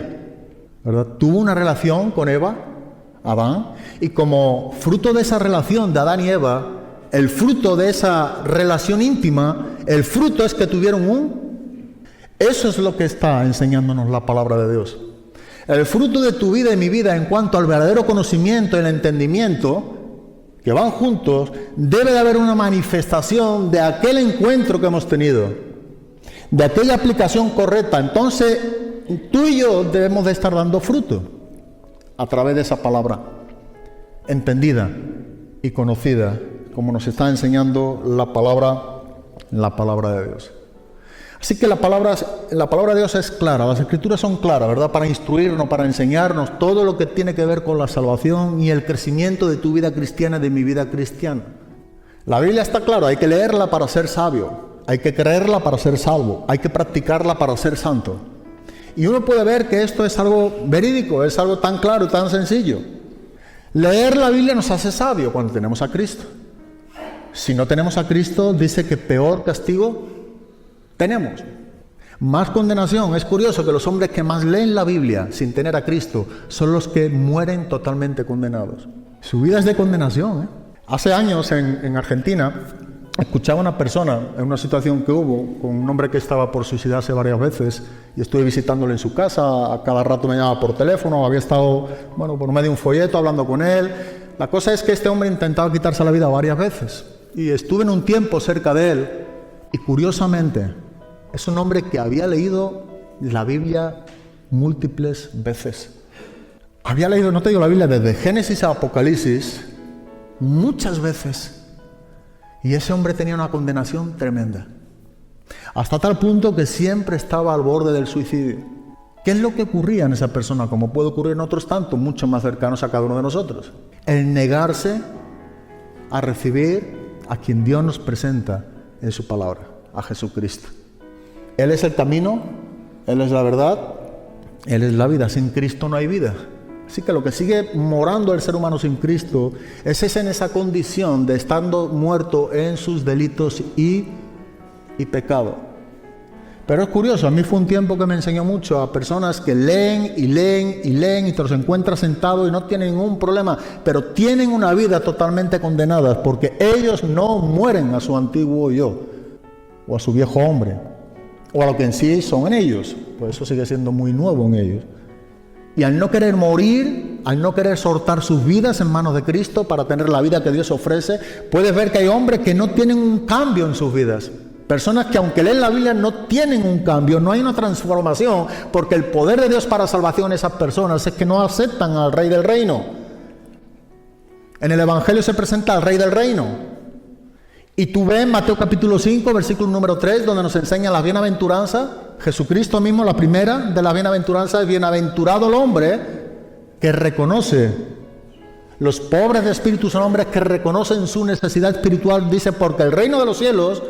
¿verdad? Tuvo una relación con Eva, Adán, y como fruto de esa relación de Adán y Eva, el fruto de esa relación íntima, el fruto es que tuvieron Eso es lo que está enseñándonos la palabra de Dios. El fruto de tu vida y mi vida en cuanto al verdadero conocimiento y el entendimiento, que van juntos, debe de haber una manifestación de aquel encuentro que hemos tenido, de aquella aplicación correcta. Entonces, tú y yo debemos de estar dando fruto a través de esa palabra entendida y conocida, como nos está enseñando la palabra de Dios. Así que la palabra de Dios es clara, las Escrituras son claras, ¿verdad? Para instruirnos, para enseñarnos todo lo que tiene que ver con la salvación y el crecimiento de tu vida cristiana y de mi vida cristiana. La Biblia está clara, hay que leerla para ser sabio, hay que creerla para ser salvo, hay que practicarla para ser santo. Y uno puede ver que esto es algo verídico, es algo tan claro y tan sencillo. Leer la Biblia nos hace sabio cuando tenemos a Cristo. Si no tenemos a Cristo, dice que peor castigo tenemos, más condenación. Es curioso que los hombres que más leen la Biblia sin tener a Cristo son los que mueren totalmente condenados. Su vida es de condenación, Hace años en Argentina escuchaba a una persona en una situación que hubo con un hombre que estaba por suicidarse varias veces y estuve visitándolo en su casa, a cada rato me llamaba por teléfono, había estado, por medio de un folleto hablando con él. La cosa es que este hombre intentaba quitarse la vida varias veces y estuve en un tiempo cerca de él y curiosamente es un hombre que había leído la Biblia múltiples veces. Había leído, no te digo la Biblia, desde Génesis a Apocalipsis muchas veces. Y ese hombre tenía una condenación tremenda. Hasta tal punto que siempre estaba al borde del suicidio. ¿Qué es lo que ocurría en esa persona? Como puede ocurrir en otros tantos, mucho más cercanos a cada uno de nosotros. El negarse a recibir a quien Dios nos presenta en su palabra, a Jesucristo. Él es el camino, Él es la verdad, Él es la vida. Sin Cristo no hay vida. Así que lo que sigue morando el ser humano sin Cristo es en esa condición de estando muerto en sus delitos y pecado. Pero es curioso, a mí fue un tiempo que me enseñó mucho a personas que leen y te los encuentras sentados y no tienen ningún problema, pero tienen una vida totalmente condenada porque ellos no mueren a su antiguo yo o a su viejo hombre o a lo que en sí son en ellos, pues eso sigue siendo muy nuevo en ellos. Y al no querer morir, al no querer soltar sus vidas en manos de Cristo para tener la vida que Dios ofrece, puedes ver que hay hombres que no tienen un cambio en sus vidas. Personas que aunque leen la Biblia no tienen un cambio, no hay una transformación, porque el poder de Dios para salvación de esas personas es que no aceptan al Rey del Reino. En el Evangelio se presenta al Rey del Reino. Y tú ves Mateo capítulo 5, versículo número 3, donde nos enseña la bienaventuranza. Jesucristo mismo, la primera de la bienaventuranza es: bienaventurado el hombre que reconoce. Los pobres de espíritu son hombres que reconocen su necesidad espiritual, dice, porque el reino de los cielos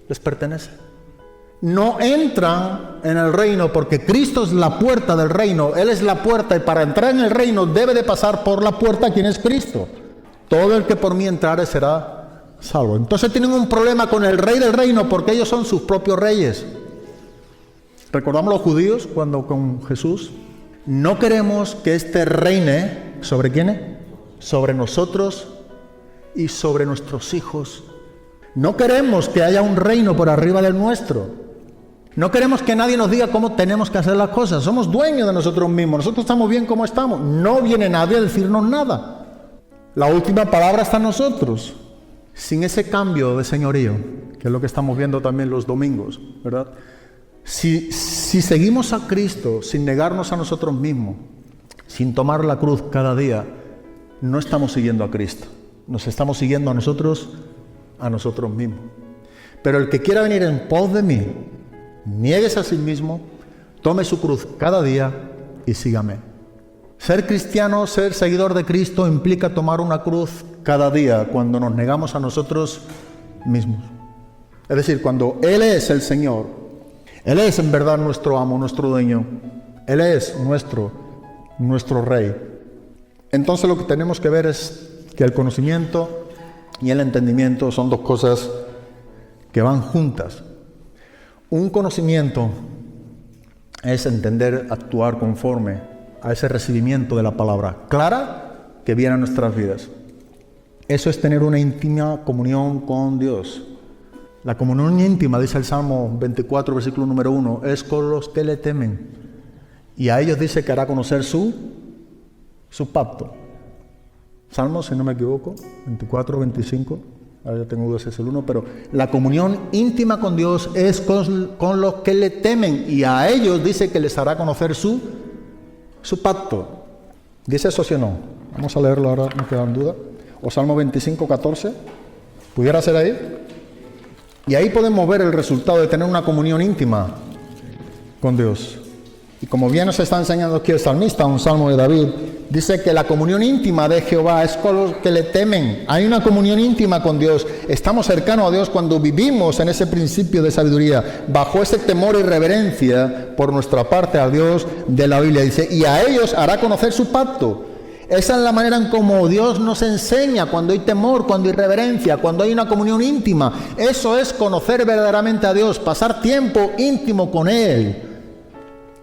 les pertenece. No entran en el reino porque Cristo es la puerta del reino. Él es la puerta y para entrar en el reino debe de pasar por la puerta, quien es Cristo. Todo el que por mí entrare será salvo. Entonces tienen un problema con el rey del reino porque ellos son sus propios reyes. Recordamos los judíos cuando con Jesús: no queremos que este reine, ¿sobre quiénes? Sobre nosotros y sobre nuestros hijos. No queremos que haya un reino por arriba del nuestro. No queremos que nadie nos diga cómo tenemos que hacer las cosas. Somos dueños de nosotros mismos. Nosotros estamos bien como estamos. No viene nadie a decirnos nada. La última palabra está en nosotros. Sin ese cambio de señorío, que es lo que estamos viendo también los domingos, ¿verdad? Si seguimos a Cristo sin negarnos a nosotros mismos, sin tomar la cruz cada día, no estamos siguiendo a Cristo. Nos estamos siguiendo a nosotros mismos. Pero el que quiera venir en pos de mí, niéguese a sí mismo, tome su cruz cada día y sígame. Ser cristiano, ser seguidor de Cristo implica tomar una cruz cada día cuando nos negamos a nosotros mismos. Es decir, cuando Él es el Señor, Él es en verdad nuestro amo, nuestro dueño, Él es nuestro Rey. Entonces lo que tenemos que ver es que el conocimiento y el entendimiento son dos cosas que van juntas. Un conocimiento es entender, actuar conforme a ese recibimiento de la palabra clara que viene a nuestras vidas. Eso es tener una íntima comunión con Dios. La comunión íntima, dice el Salmo 24, versículo número 1, es con los que le temen. Y a ellos dice que hará conocer su pacto. Salmo, si no me equivoco, 24, 25, ahora ya tengo dudas, es el 1, pero la comunión íntima con Dios es con los que le temen. Y a ellos dice que les hará conocer su pacto. ¿Dice eso sí o no? Vamos a leerlo ahora, no queda en duda. O Salmo 25, 14. ¿Pudiera ser ahí? Y ahí podemos ver el resultado de tener una comunión íntima con Dios. Y como bien nos está enseñando aquí el salmista, un salmo de David, dice que la comunión íntima de Jehová es con los que le temen. Hay una comunión íntima con Dios. Estamos cercanos a Dios cuando vivimos en ese principio de sabiduría, bajo ese temor y reverencia por nuestra parte al Dios de la Biblia. Dice, y a ellos hará conocer su pacto. Esa es la manera en cómo Dios nos enseña cuando hay temor, cuando hay reverencia, cuando hay una comunión íntima. Eso es conocer verdaderamente a Dios, pasar tiempo íntimo con Él.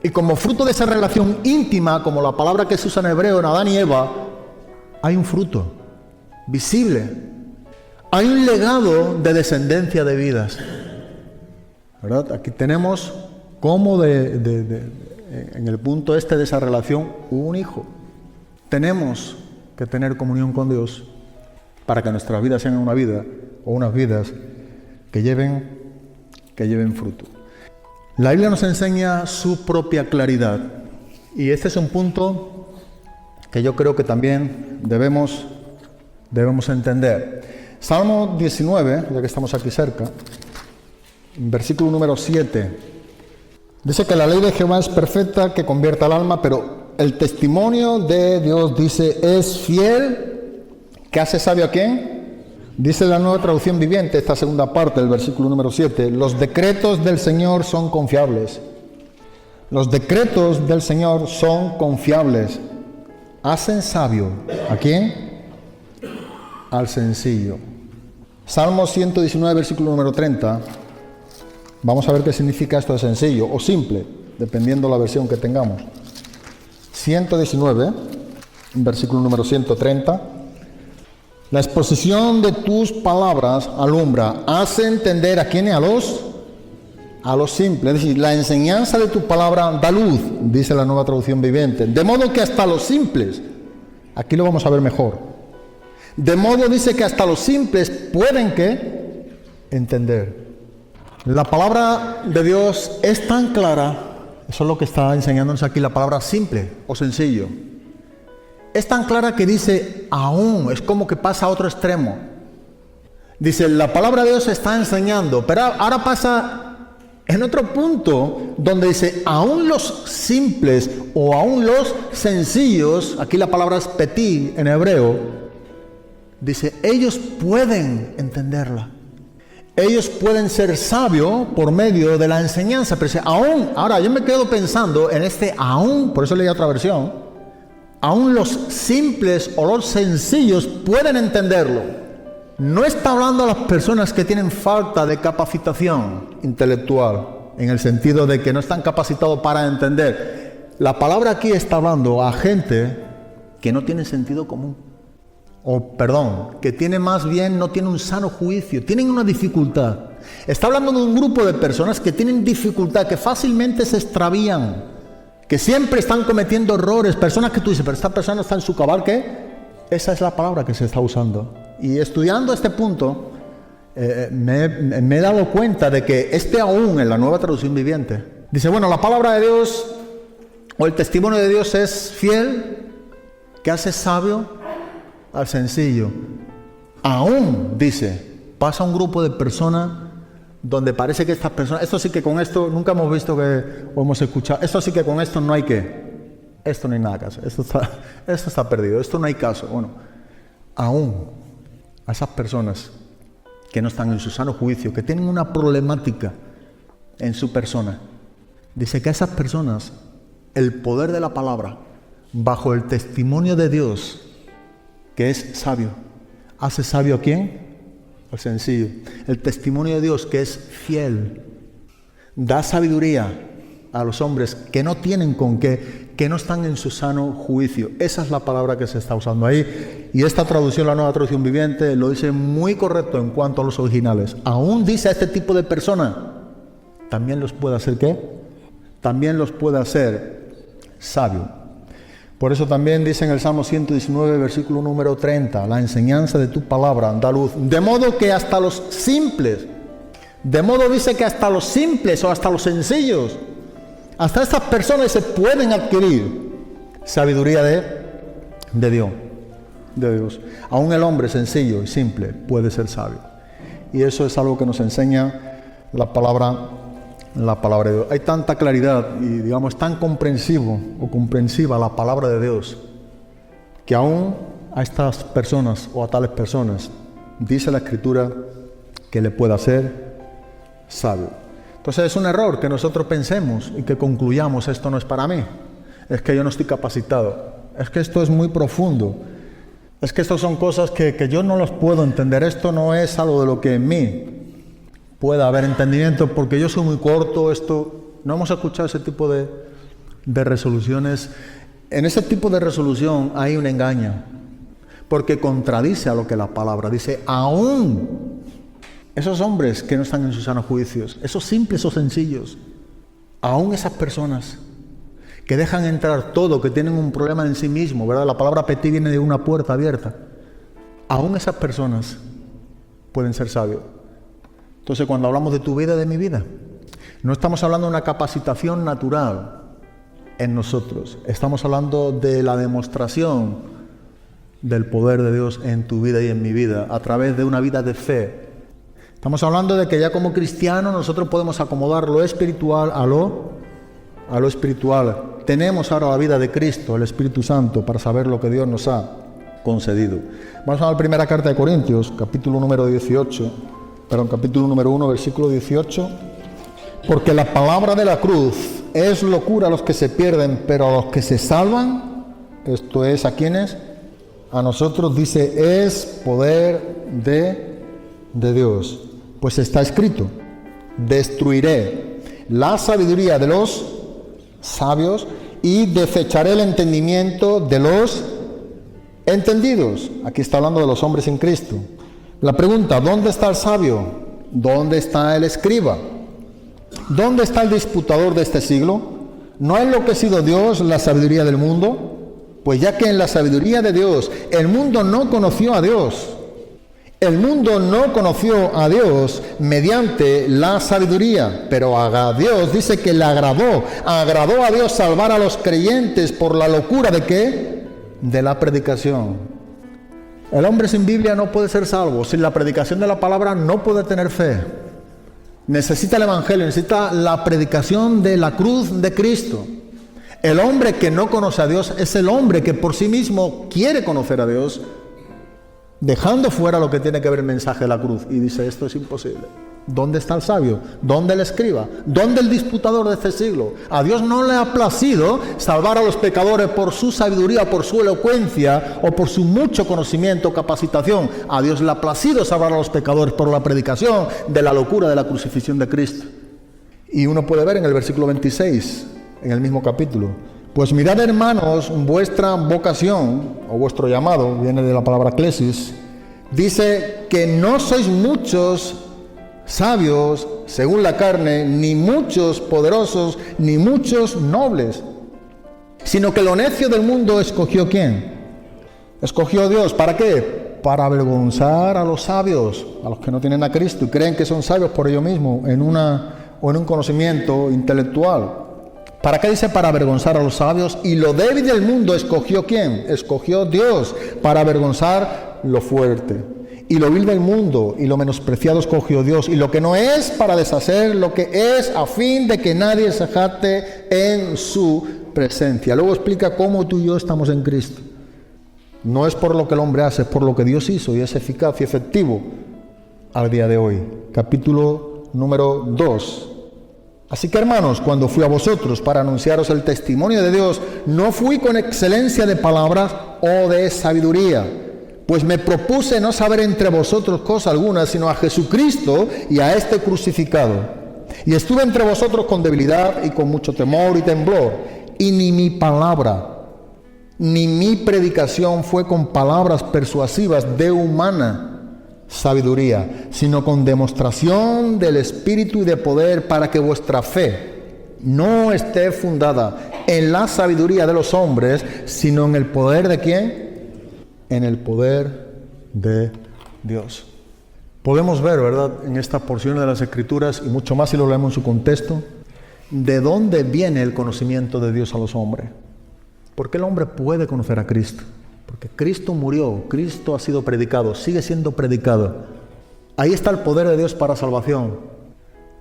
Y como fruto de esa relación íntima, como la palabra que se usa en hebreo en Adán y Eva, hay un fruto visible. hay un legado de descendencia de vidas, ¿verdad? Aquí tenemos como en el punto este de esa relación, un hijo. Tenemos que tener comunión con Dios para que nuestras vidas sean una vida o unas vidas que lleven fruto. La Biblia nos enseña su propia claridad y este es un punto que yo creo que también debemos entender. Salmo 19, ya que estamos aquí cerca, versículo número 7. Dice que la ley de Jehová es perfecta, que convierte al alma, pero el testimonio de Dios, dice, es fiel, que hace sabio a quién. Dice la Nueva Traducción Viviente, esta segunda parte del versículo número 7, los decretos del Señor son confiables. Los decretos del Señor son confiables. Hacen sabio ¿a quién? Al sencillo. Salmo 119, versículo número 30. Vamos a ver qué significa esto de sencillo o simple, dependiendo la versión que tengamos. 119, versículo número 130. La exposición de tus palabras alumbra, hace entender a quién, a los simples. Es decir, la enseñanza de tu palabra da luz, dice la Nueva Traducción Viviente. De modo que hasta los simples, aquí lo vamos a ver mejor. De modo, dice, que hasta los simples pueden ¿qué? Entender. La palabra de Dios es tan clara, eso es lo que está enseñándonos aquí la palabra simple o sencillo. Es tan clara que dice aún, es como que pasa a otro extremo. Dice, la palabra de Dios está enseñando, pero ahora pasa en otro punto donde dice, aún los simples o aún los sencillos, aquí la palabra es petit en hebreo, dice, ellos pueden entenderla. Ellos pueden ser sabios por medio de la enseñanza. Pero dice, aún, ahora yo me quedo pensando en este aún, por eso leí otra versión, aún los simples o los sencillos pueden entenderlo. No está hablando a las personas que tienen falta de capacitación intelectual, en el sentido de que no están capacitados para entender. La palabra aquí está hablando a gente que no tiene sentido común. Que tiene más bien, no tiene un sano juicio, tienen una dificultad. Está hablando de un grupo de personas que tienen dificultad, que fácilmente se extravían, que siempre están cometiendo errores, personas que tú dices, pero esta persona está en su cabal, ¿qué? Esa es la palabra que se está usando. Y estudiando este punto, me he dado cuenta de que este aún en la Nueva Traducción Viviente, dice, bueno, la palabra de Dios, o el testimonio de Dios es fiel, que hace sabio al sencillo. Aún, dice, pasa un grupo de personas donde parece que estas personas, esto sí que con esto, nunca hemos visto que, o hemos escuchado, esto sí que con esto no hay que, esto no hay nada que hacer, esto está perdido, esto no hay caso. Bueno, aún a esas personas que no están en su sano juicio, que tienen una problemática en su persona, dice que a esas personas, el poder de la palabra, bajo el testimonio de Dios, que es sabio. ¿Hace sabio a quién? Al sencillo. El testimonio de Dios, que es fiel, da sabiduría a los hombres que no tienen con qué, que no están en su sano juicio. Esa es la palabra que se está usando ahí. Y esta traducción, la Nueva Traducción Viviente, lo dice muy correcto en cuanto a los originales. Aún dice a este tipo de persona, también los puede hacer ¿qué? También los puede hacer sabio. Por eso también dice en el Salmo 119, versículo número 30, la enseñanza de tu palabra da luz. De modo que hasta los simples, de modo dice que hasta los simples o hasta los sencillos, hasta estas personas se pueden adquirir sabiduría de Dios. Aún el hombre sencillo y simple puede ser sabio. Y eso es algo que nos enseña la palabra de Dios. Hay tanta claridad y digamos tan comprensivo o comprensiva la palabra de Dios que aún a estas personas o a tales personas dice la Escritura que le puede hacer sabio. Entonces es un error que nosotros pensemos y que concluyamos esto no es para mí, es que yo no estoy capacitado, es que esto es muy profundo, es que estas son cosas que yo no los puedo entender, esto no es algo de lo que en mí pueda haber entendimiento porque yo soy muy corto, esto no hemos escuchado ese tipo de resoluciones. En ese tipo de resolución hay un engaño, porque contradice a lo que la palabra dice. Aún esos hombres que no están en sus sanos juicios, esos simples o sencillos, aún esas personas que dejan entrar todo, que tienen un problema en sí mismo, ¿verdad? La palabra petit viene de una puerta abierta. Aún esas personas pueden ser sabios. Entonces, cuando hablamos de tu vida y de mi vida, no estamos hablando de una capacitación natural en nosotros. Estamos hablando de la demostración del poder de Dios en tu vida y en mi vida, a través de una vida de fe. Estamos hablando de que ya como cristianos nosotros podemos acomodar lo espiritual a lo espiritual. Tenemos ahora la vida de Cristo, el Espíritu Santo, para saber lo que Dios nos ha concedido. Vamos a la primera carta de Corintios, capítulo número 1, versículo 18. Porque la palabra de la cruz es locura a los que se pierden, pero a los que se salvan, esto es, ¿a quiénes? A nosotros, dice, es poder de Dios. Pues está escrito: destruiré la sabiduría de los sabios y desecharé el entendimiento de los entendidos. Aquí está hablando de los hombres en Cristo. La pregunta: ¿dónde está el sabio? ¿Dónde está el escriba? ¿Dónde está el disputador de este siglo? ¿No ha enloquecido Dios la sabiduría del mundo? Pues ya que en la sabiduría de Dios el mundo no conoció a Dios. El mundo no conoció a Dios mediante la sabiduría, pero a Dios dice que le agradó a Dios salvar a los creyentes por la locura ¿de qué? De la predicación. El hombre sin Biblia no puede ser salvo, sin la predicación de la palabra no puede tener fe. Necesita el Evangelio, necesita la predicación de la cruz de Cristo. El hombre que no conoce a Dios es el hombre que por sí mismo quiere conocer a Dios, dejando fuera lo que tiene que ver el mensaje de la cruz, y dice: esto es imposible. ¿Dónde está el sabio? ¿Dónde el escriba? ¿Dónde el disputador de este siglo? A Dios no le ha placido salvar a los pecadores por su sabiduría, por su elocuencia o por su mucho conocimiento, capacitación. A Dios le ha placido salvar a los pecadores por la predicación de la locura de la crucifixión de Cristo. Y uno puede ver en el versículo 26, en el mismo capítulo: pues mirad, hermanos, vuestra vocación o vuestro llamado, viene de la palabra clesis, dice que no sois muchos sabios según la carne, ni muchos poderosos, ni muchos nobles, sino que lo necio del mundo escogió ¿quién? Escogió Dios. ¿Para qué? Para avergonzar a los sabios, a los que no tienen a Cristo y creen que son sabios por ellos mismos en un conocimiento intelectual. ¿Para qué dice? Para avergonzar a los sabios. Y lo débil del mundo escogió ¿quién? Escogió Dios, para avergonzar lo fuerte. Y lo vil del mundo y lo menospreciado escogió Dios, y lo que no es, para deshacer lo que es, a fin de que nadie se jacte en su presencia. Luego explica cómo tú y yo estamos en Cristo. No es por lo que el hombre hace, es por lo que Dios hizo, y es eficaz y efectivo al día de hoy. Capítulo número 2. Así que, hermanos, cuando fui a vosotros para anunciaros el testimonio de Dios, no fui con excelencia de palabras o de sabiduría, pues me propuse no saber entre vosotros cosa alguna, sino a Jesucristo y a este crucificado. Y estuve entre vosotros con debilidad y con mucho temor y temblor, y ni mi palabra, ni mi predicación fue con palabras persuasivas de humana sabiduría, sino con demostración del Espíritu y de poder, para que vuestra fe no esté fundada en la sabiduría de los hombres, sino en el poder de ¿quién? En el poder de Dios. Podemos ver, ¿verdad?, en esta porción de las Escrituras, y mucho más si lo leemos en su contexto, de dónde viene el conocimiento de Dios a los hombres. ¿Por qué el hombre puede conocer a Cristo? Porque Cristo murió, Cristo ha sido predicado, sigue siendo predicado. Ahí está el poder de Dios para salvación.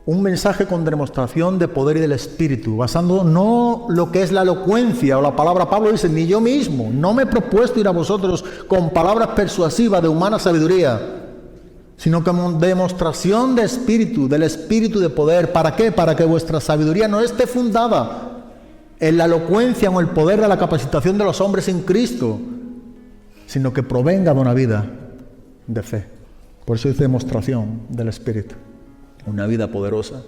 Un mensaje con demostración de poder y del Espíritu, basando no lo que es la elocuencia o la palabra. Pablo dice: ni yo mismo, no me he propuesto ir a vosotros con palabras persuasivas de humana sabiduría, sino como demostración de Espíritu, del Espíritu de poder. ¿Para qué? Para que vuestra sabiduría no esté fundada en la elocuencia o en el poder de la capacitación de los hombres en Cristo, sino que provenga de una vida de fe. Por eso dice demostración del Espíritu. Una vida poderosa.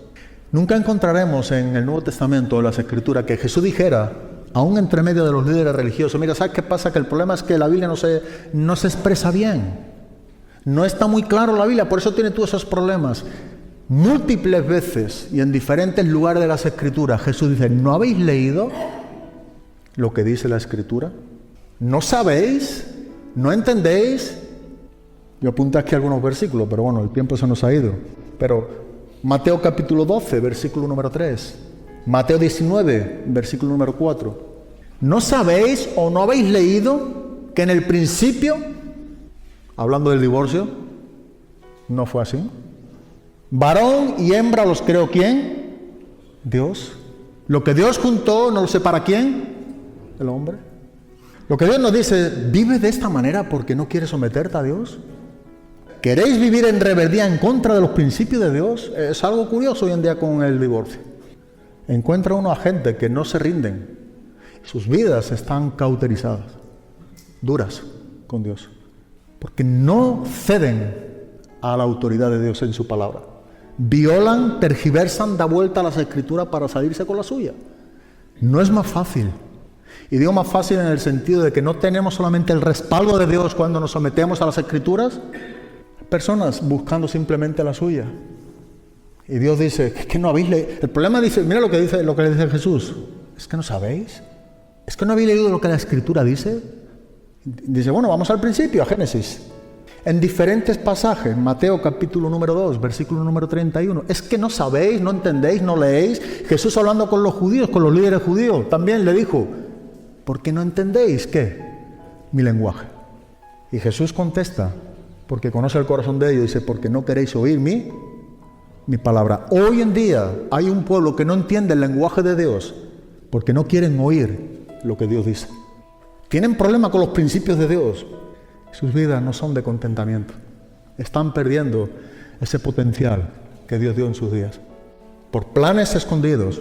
Nunca encontraremos en el Nuevo Testamento o en las Escrituras que Jesús dijera aún entre medio de los líderes religiosos. Mira, ¿sabes qué pasa? Que el problema es que la Biblia no se expresa bien. No está muy claro la Biblia, por eso tiene todos esos problemas. Múltiples veces y en diferentes lugares de las Escrituras, Jesús dice, ¿no habéis leído lo que dice la Escritura? ¿No sabéis? ¿No entendéis? Yo apunté aquí algunos versículos, pero bueno, el tiempo se nos ha ido. Pero Mateo capítulo 12, versículo número 3. Mateo 19, versículo número 4. ¿No sabéis o no habéis leído que en el principio, hablando del divorcio, no fue así? Varón y hembra los creó ¿quién? Dios. Lo que Dios juntó, ¿no lo separa quién? El hombre. Lo que Dios nos dice, vive de esta manera porque no quieres someterte a Dios. ¿Queréis vivir en rebeldía en contra de los principios de Dios? Es algo curioso hoy en día con el divorcio. Encuentra uno a gente que no se rinden. Sus vidas están cauterizadas, duras con Dios, porque no ceden a la autoridad de Dios en su palabra. Violan, tergiversan, da vuelta a las Escrituras para salirse con la suya. No es más fácil. Y digo más fácil en el sentido de que no tenemos solamente el respaldo de Dios cuando nos sometemos a las Escrituras. Personas buscando simplemente la suya. Y Dios dice, es que no habéis leído. El problema dice, mira lo que le dice Jesús. Es que no sabéis. Es que no habéis leído lo que la Escritura dice. Dice, bueno, vamos al principio, a Génesis. En diferentes pasajes, Mateo capítulo número 2, versículo número 31. Es que no sabéis, no entendéis, no leéis. Jesús hablando con los judíos, con los líderes judíos, también le dijo, ¿por qué no entendéis qué? Mi lenguaje. Y Jesús contesta, porque conoce el corazón de ellos, dice, porque no queréis oír mi palabra. Hoy en día hay un pueblo que no entiende el lenguaje de Dios, porque no quieren oír lo que Dios dice. Tienen problemas con los principios de Dios. Sus vidas no son de contentamiento. Están perdiendo ese potencial que Dios dio en sus días. Por planes escondidos,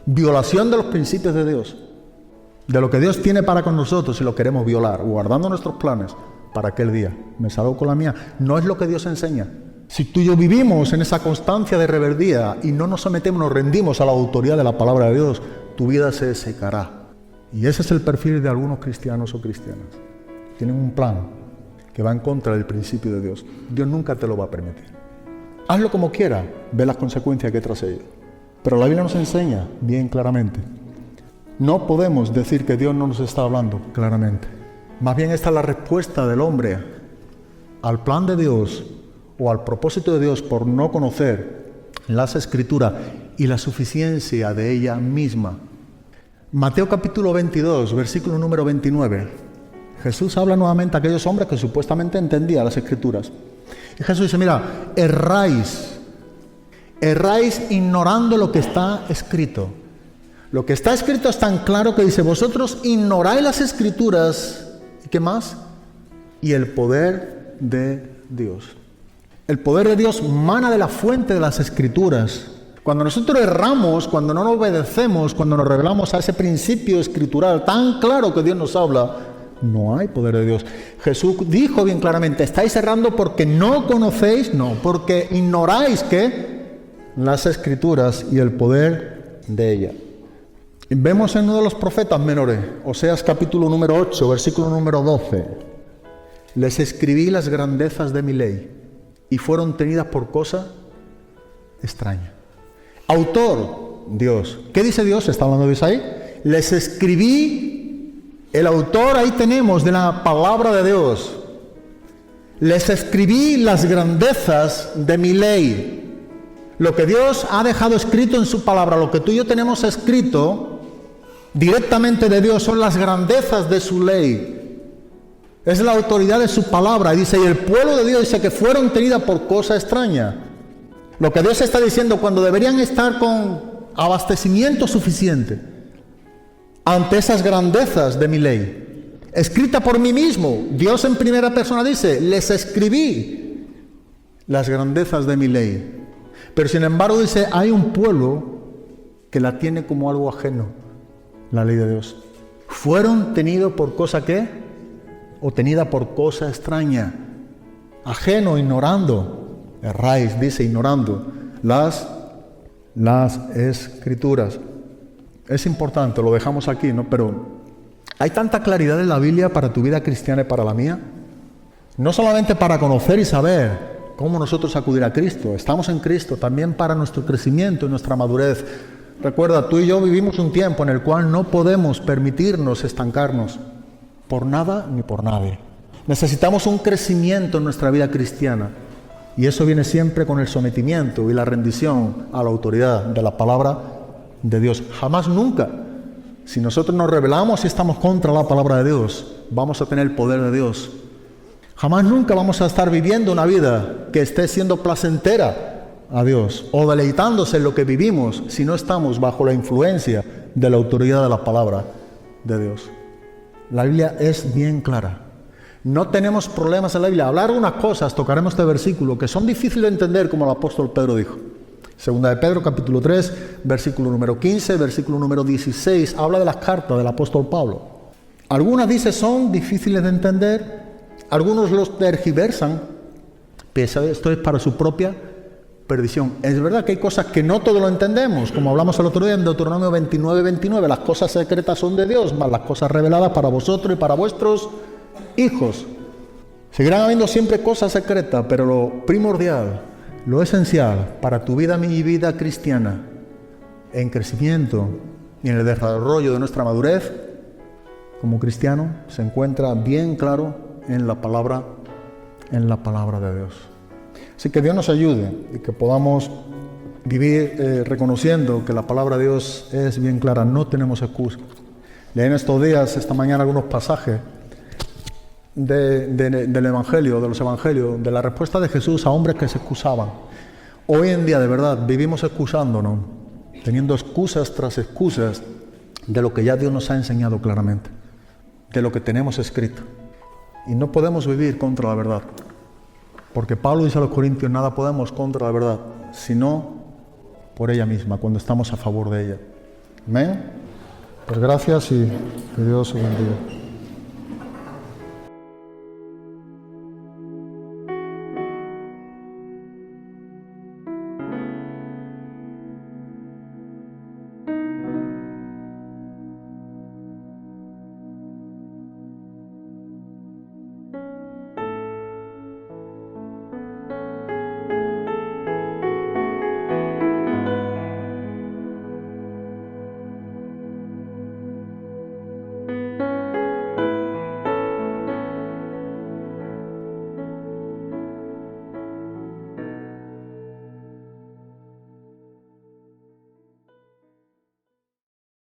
violación de los principios de Dios, de lo que Dios tiene para con nosotros si lo queremos violar, guardando nuestros planes para aquel día. Me salgo con la mía. No es lo que Dios enseña. Si tú y yo vivimos en esa constancia de rebeldía y no nos sometemos, nos rendimos a la autoridad de la palabra de Dios, tu vida se secará. Y ese es el perfil de algunos cristianos o cristianas. Tienen un plan que va en contra del principio de Dios. Dios nunca te lo va a permitir. Hazlo como quiera, ve las consecuencias que tras ello. Pero la Biblia nos enseña bien claramente. No podemos decir que Dios no nos está hablando claramente. Más bien esta es la respuesta del hombre al plan de Dios o al propósito de Dios por no conocer las Escrituras y la suficiencia de ella misma. Mateo capítulo 22, versículo número 29. Jesús habla nuevamente a aquellos hombres que supuestamente entendían las Escrituras. Y Jesús dice, mira, erráis ignorando lo que está escrito. Lo que está escrito es tan claro que dice, vosotros ignoráis las Escrituras, ¿y qué más? Y el poder de Dios. El poder de Dios mana de la fuente de las Escrituras. Cuando nosotros erramos, cuando no nos obedecemos, cuando nos rebelamos a ese principio escritural tan claro que Dios nos habla, no hay poder de Dios. Jesús dijo bien claramente, estáis errando porque no conocéis, no, porque ignoráis ¿qué? Las Escrituras y el poder de ella. Y vemos en uno de los profetas menores, Oseas capítulo número 8, versículo número 12. Les escribí las grandezas de mi ley y fueron tenidas por cosa extraña. Autor, Dios. ¿Qué dice Dios? Está hablando de Isaías. Les escribí, el autor ahí tenemos de la palabra de Dios. Les escribí las grandezas de mi ley. Lo que Dios ha dejado escrito en su palabra, lo que tú y yo tenemos escrito directamente de Dios son las grandezas de su ley. Es la autoridad de su palabra. Y dice, y el pueblo de Dios dice que fueron tenidas por cosa extraña. Lo que Dios está diciendo cuando deberían estar con abastecimiento suficiente ante esas grandezas de mi ley, escrita por mí mismo. Dios en primera persona dice, les escribí las grandezas de mi ley. Pero sin embargo dice, hay un pueblo que la tiene como algo ajeno, la ley de Dios. Fueron tenidos por cosa ¿qué? O tenida por cosa extraña, ajeno, ignorando. Erráis, dice, ignorando las Escrituras. Es importante, lo dejamos aquí, ¿no? Pero hay tanta claridad en la Biblia para tu vida cristiana y para la mía. No solamente para conocer y saber cómo nosotros acudir a Cristo, estamos en Cristo, también para nuestro crecimiento y nuestra madurez. Recuerda, tú y yo vivimos un tiempo en el cual no podemos permitirnos estancarnos por nada ni por nadie. Necesitamos un crecimiento en nuestra vida cristiana, y eso viene siempre con el sometimiento y la rendición a la autoridad de la palabra de Dios. Jamás nunca, si nosotros nos rebelamos y estamos contra la palabra de Dios, vamos a tener el poder de Dios. Jamás nunca vamos a estar viviendo una vida que esté siendo placentera a Dios o deleitándose en lo que vivimos si no estamos bajo la influencia de la autoridad de la palabra de Dios. La Biblia es bien clara. No tenemos problemas en la Biblia. Hablar unas cosas, tocaremos este versículo, que son difíciles de entender, como el apóstol Pedro dijo. Segunda de Pedro, capítulo 3, versículo número 15, versículo número 16, habla de las cartas del apóstol Pablo. Algunas, dice, son difíciles de entender, algunos los tergiversan, pero esto es para su propia perdición. Es verdad que hay cosas que no todos lo entendemos, como hablamos el otro día en Deuteronomio 29, las cosas secretas son de Dios, más las cosas reveladas para vosotros y para vuestros hijos. Seguirán habiendo siempre cosas secretas, pero lo primordial, lo esencial para tu vida, mi vida cristiana, en crecimiento y en el desarrollo de nuestra madurez como cristiano, se encuentra bien claro en la palabra de Dios. Así que Dios nos ayude y que podamos vivir reconociendo que la palabra de Dios es bien clara, no tenemos excusa. Leí en estos días, esta mañana, algunos pasajes del Evangelio, de los Evangelios, de la respuesta de Jesús a hombres que se excusaban. Hoy en día, de verdad, vivimos excusándonos, teniendo excusas tras excusas de lo que ya Dios nos ha enseñado claramente, de lo que tenemos escrito. Y no podemos vivir contra la verdad, porque Pablo dice a los Corintios, nada podemos contra la verdad, sino por ella misma, cuando estamos a favor de ella. Amén. Pues gracias y que Dios os bendiga.